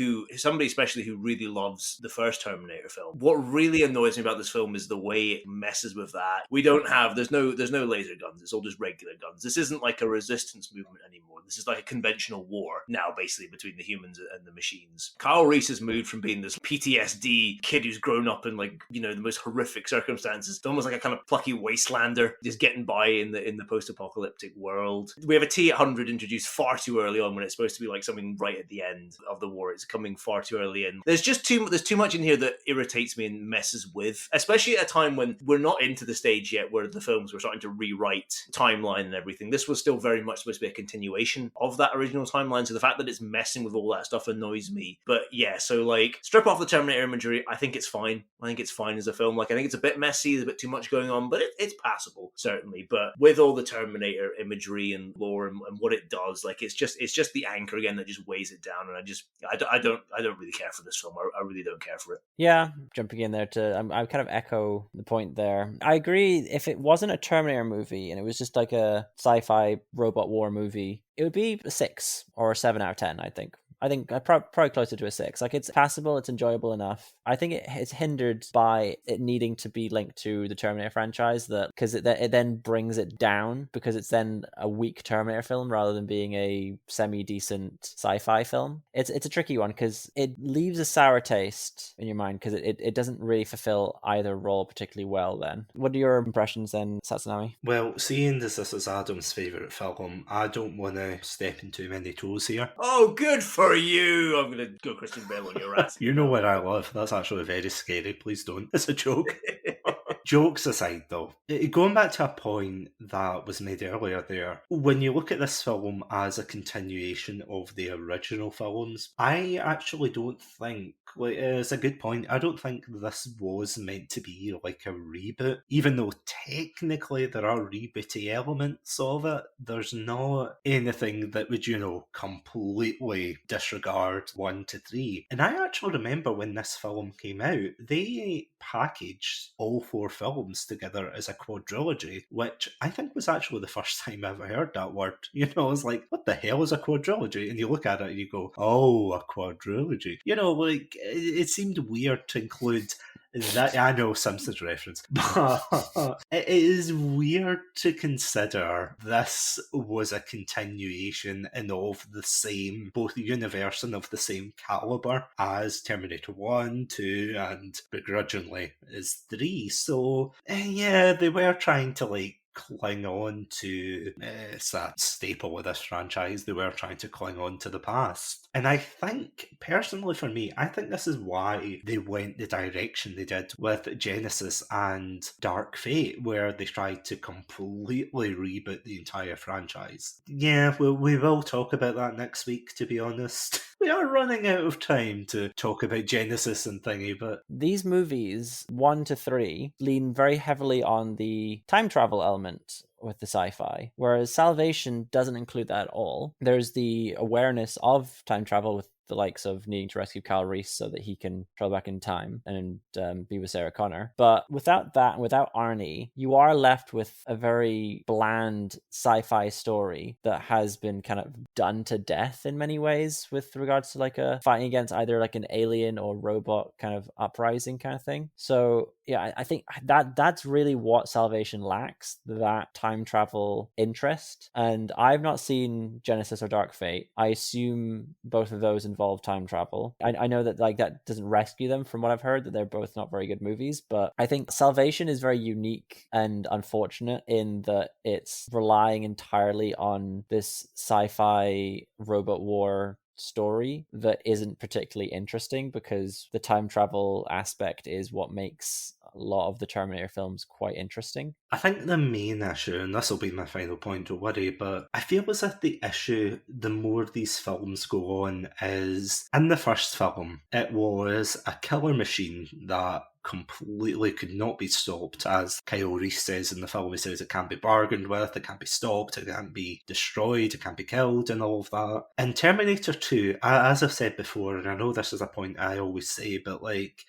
especially who really loves the first Terminator film, what really annoys me about this film is the way it messes with that. There's no laser guns. It's all just regular guns. This isn't like a resistance movement anymore. This is like a conventional war now, basically, between the humans and the machines. Kyle Reese has moved from being this PTSD kid who's grown up in, like, the most horrific circumstances to almost like a kind of plucky wastelander just getting by in the post-apocalyptic world. We have a T-800 introduced far too early on when it's supposed to be like something right at the end of the war. It's coming far too early in. There's too much in here that irritates me and messes with, especially at a time when we're not into the stage yet where the films were starting to rewrite timeline and everything. This was still very much supposed to be a continuation of that original timeline, so the fact that it's messing with all that stuff annoys me. But yeah, so like, strip off the Terminator imagery, I think it's fine. I think it's fine as a film. Like, I think it's a bit messy, there's a bit too much going on, but it's passable, certainly. But with all the Terminator imagery and lore and what it does, like, it's just the anchor again that just weighs it down, and I don't really care for this film. I really don't care for it. Yeah, jumping in there I kind of echo the point there. I agree, if it wasn't a Terminator movie and it was just like a sci-fi robot war movie, it would be a 6 or a 7 out of 10, I think. I think probably closer to a 6. Like, it's passable, it's enjoyable enough. I think it's hindered by it needing to be linked to the Terminator franchise, because it then brings it down, because it's then a weak Terminator film rather than being a semi-decent sci-fi film. It's a tricky one because it leaves a sour taste in your mind because it doesn't really fulfill either role particularly well then. What are your impressions then, Satsunami? Well, seeing as this is Adam's favourite film, I don't want to step in too many toes here. Oh, good for you! I'm going to go Christian Bale on your ass. You know what I love. That's actually very scary. Please don't. It's a joke. Jokes aside, though, going back to a point that was made earlier there, when you look at this film as a continuation of the original films, I actually don't think, it's a good point, I don't think this was meant to be like a reboot. Even though technically there are rebooty elements of it, there's not anything that would, completely disregard 1 to 3. And I actually remember when this film came out, they packaged all 4 films together as a quadrilogy, which I think was actually the first time I ever heard that word. I was like, what the hell is a quadrilogy? And you look at it and you go, oh, a quadrilogy. It seemed weird to include that. I know, Simpsons reference, but it is weird to consider this was a continuation and of the same, both universe and of the same caliber as Terminator 1, 2, and begrudgingly is 3. So, yeah, they were trying to cling on to, it's a staple of this franchise, they were trying to cling on to the past. And I think, personally for me, I think this is why they went the direction they did with Genesis and Dark Fate, where they tried to completely reboot the entire franchise. Yeah, we will talk about that next week, to be honest. We are running out of time to talk about Genesis and thingy, but... These movies, 1 to 3, lean very heavily on the time travel element with the sci-fi, whereas Salvation doesn't include that at all. There's the awareness of time travel with the likes of needing to rescue Kyle Reese so that he can travel back in time and be with Sarah Connor. But without that, without Arnie, you are left with a very bland sci-fi story that has been kind of done to death in many ways with regards to a fighting against either an alien or robot kind of uprising kind of thing. So yeah, I think that's really what Salvation lacks, that time travel interest. And I've not seen Genesis or Dark Fate. I assume both of those involve time travel. I know that that doesn't rescue them from what I've heard, that they're both not very good movies, but I think Salvation is very unique and unfortunate in that it's relying entirely on this sci-fi robot war story that isn't particularly interesting, because the time travel aspect is what makes a lot of the Terminator films quite interesting. I think the main issue, and this will be my final point, don't worry, but I feel as if the issue, the more these films go on, is in the first film, it was a killer machine that completely could not be stopped. As Kyle Reese says in the film, he says it can't be bargained with, it can't be stopped, it can't be destroyed, it can't be killed, and all of that. In Terminator 2, as I've said before, and I know this is a point I always say, but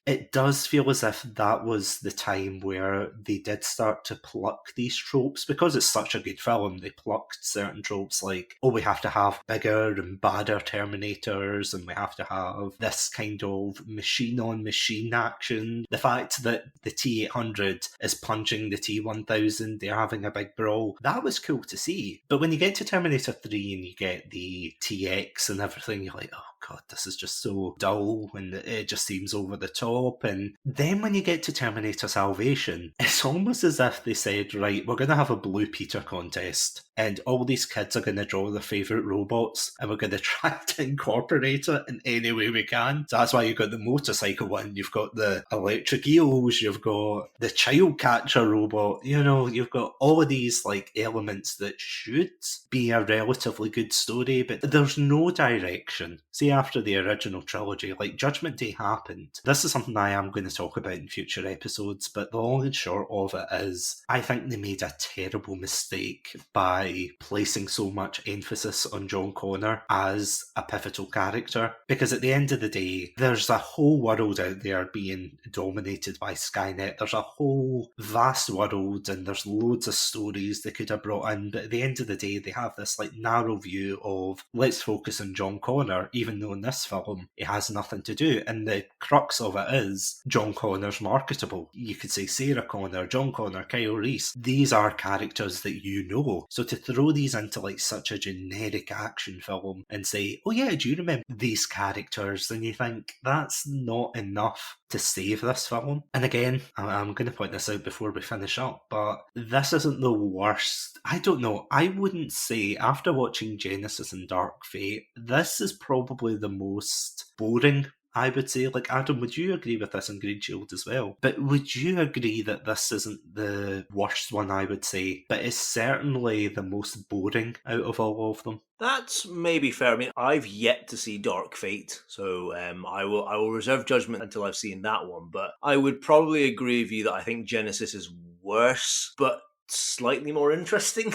it does feel as if that was the time where they did start to pluck these tropes, because it's such a good film. They plucked certain tropes we have to have bigger and badder Terminators, and we have to have this kind of machine-on-machine action. The fact that the T-800 is punching the T-1000, they're having a big brawl, that was cool to see. But when you get to Terminator 3 and you get the TX and everything, you're like, oh god, this is just so dull, and it just seems over the top. And then when you get to Terminator Salvation, it's almost as if they said, right, we're going to have a Blue Peter contest, and all these kids are going to draw their favourite robots, and we're going to try to incorporate it in any way we can. So that's why you've got the motorcycle one, you've got the electric eels, you've got the child catcher robot, you've got all of these elements that should be a relatively good story, but there's no direction. See, after the original trilogy, Judgment Day happened. This is something I am going to talk about in future episodes, but the long and short of it is, I think they made a terrible mistake by placing so much emphasis on John Connor as a pivotal character, because at the end of the day, there's a whole world out there being dominated by Skynet. There's a whole vast world, and there's loads of stories they could have brought in, but at the end of the day, they have this narrow view of, let's focus on John Connor, even even though in this film he has nothing to do. And the crux of it is John Connor's marketable. You could say Sarah Connor, John Connor, Kyle Reese. These are characters that you know. So to throw these into like such a generic action film and say, oh yeah, do you remember these characters? Then you think that's not enough to save this film. And again, I'm going to point this out before we finish up, but this isn't the worst. I don't know. I wouldn't say, after watching Genesis and Dark Fate, this is probably the most boring, I would say. Like, Adam, would you agree with this in Greenshield as well? But would you agree that this isn't the worst one, I would say, but it's certainly the most boring out of all of them? That's maybe fair. I mean, I've yet to see Dark Fate, so I will reserve judgment until I've seen that one. But I would probably agree with you that I think Genesis is worse, but slightly more interesting.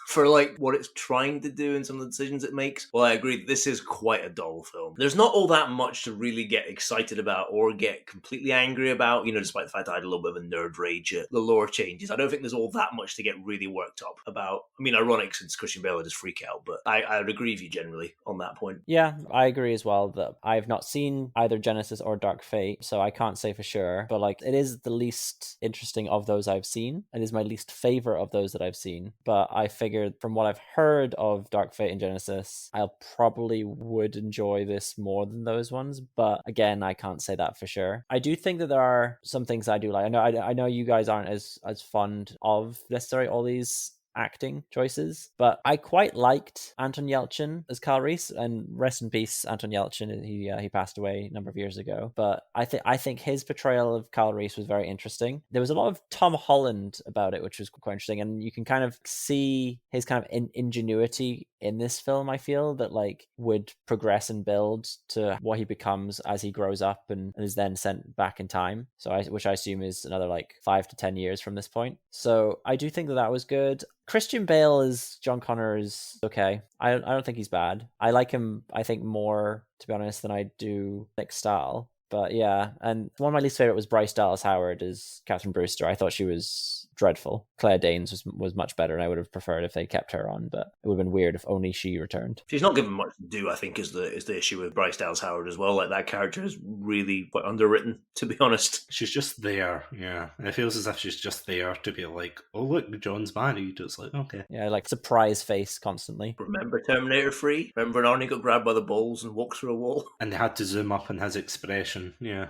For like what it's trying to do and some of the decisions it makes. Well, I agree that this is quite a dull film. There's not all that much to really get excited about or get completely angry about, despite the fact that I had a little bit of a nerd rage at the lore changes. I don't think there's all that much to get really worked up about. I mean, ironic since Christian Bale just freak out, but I would agree with you generally on that point. Yeah, I agree as well that I've not seen either Genesis or Dark Fate, so I can't say for sure, but like it is the least interesting of those I've seen. It is my least favorite of those that I've seen, but I figured from what I've heard of Dark Fate and Genesis, I probably would enjoy this more than those ones. But again, I can't say that for sure. I do think that there are some things I do like. I know you guys aren't as fond of necessarily all these acting choices, but I quite liked Anton Yelchin as Kyle Reese, and rest in peace, Anton Yelchin. He passed away a number of years ago, but I think his portrayal of Kyle Reese was very interesting. There was a lot of Tom Holland about it, which was quite interesting, and you can kind of see his kind of ingenuity in this film. I feel that like would progress and build to what he becomes as he grows up and is then sent back in time. Which I assume is another like 5 to 10 years from this point. So I do think that was good. Christian Bale as John Connor is okay. I don't think he's bad. I like him, I think, more, to be honest, than I do Nick Stahl. But yeah, and one of my least favorite was Bryce Dallas Howard as Catherine Brewster. I thought she was dreadful. Claire Danes was much better, and I would have preferred if they kept her on, but it would have been weird if only she returned. She's not given much to do, I think, is the issue with Bryce Dallas Howard as well. Like, that character is really quite underwritten, to be honest. She's just there, yeah. It feels as if she's just there to be like, oh look, John's married. It's like, okay. Yeah, like surprise face constantly. Remember Terminator 3? Remember when Arnie got grabbed by the balls and walked through a wall? And they had to zoom up on his expression, yeah.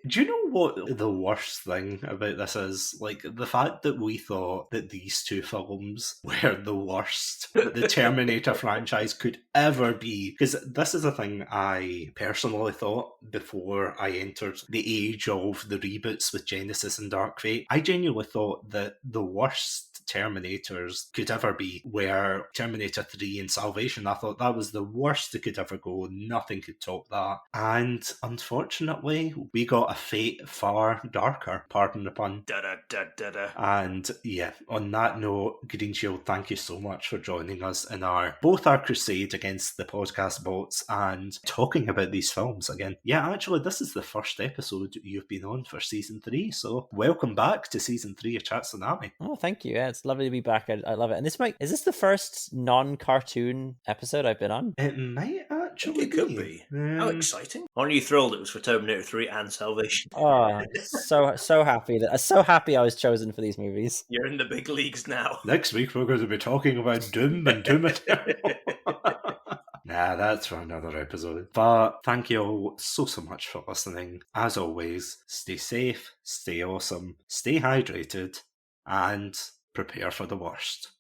Do you know what the worst thing about this is? Like, the fact that we thought that these two films were the worst that the Terminator franchise could ever be. Because this is a thing I personally thought before I entered the age of the reboots with Genesis and Dark Fate. I genuinely thought that the worst Terminators could ever be were Terminator 3 and Salvation. I thought that was the worst it could ever go. Nothing could top that. And unfortunately, we got a fate far darker, pardon the pun. Da-da-da-da-da. And yeah, on that note, Greenshield, thank you so much for joining us in both our crusade against the podcast bots and talking about these films again. Yeah, actually, this is the first episode you've been on for season 3, so welcome back to season 3 of Chatsunami. Oh, thank you. Yeah, it's lovely to be back. I love it. And is this the first non-cartoon episode I've been on? It might actually It could be. How exciting. Aren't you thrilled it was for Terminator 3 and Salvation? Oh, so happy I was chosen for these movies. You're in the big leagues now. Next week we're going to be talking about Doom and Doom Eternal. Nah, that's for another episode. But thank you all so much for listening. As always, stay safe, stay awesome, stay hydrated, and prepare for the worst.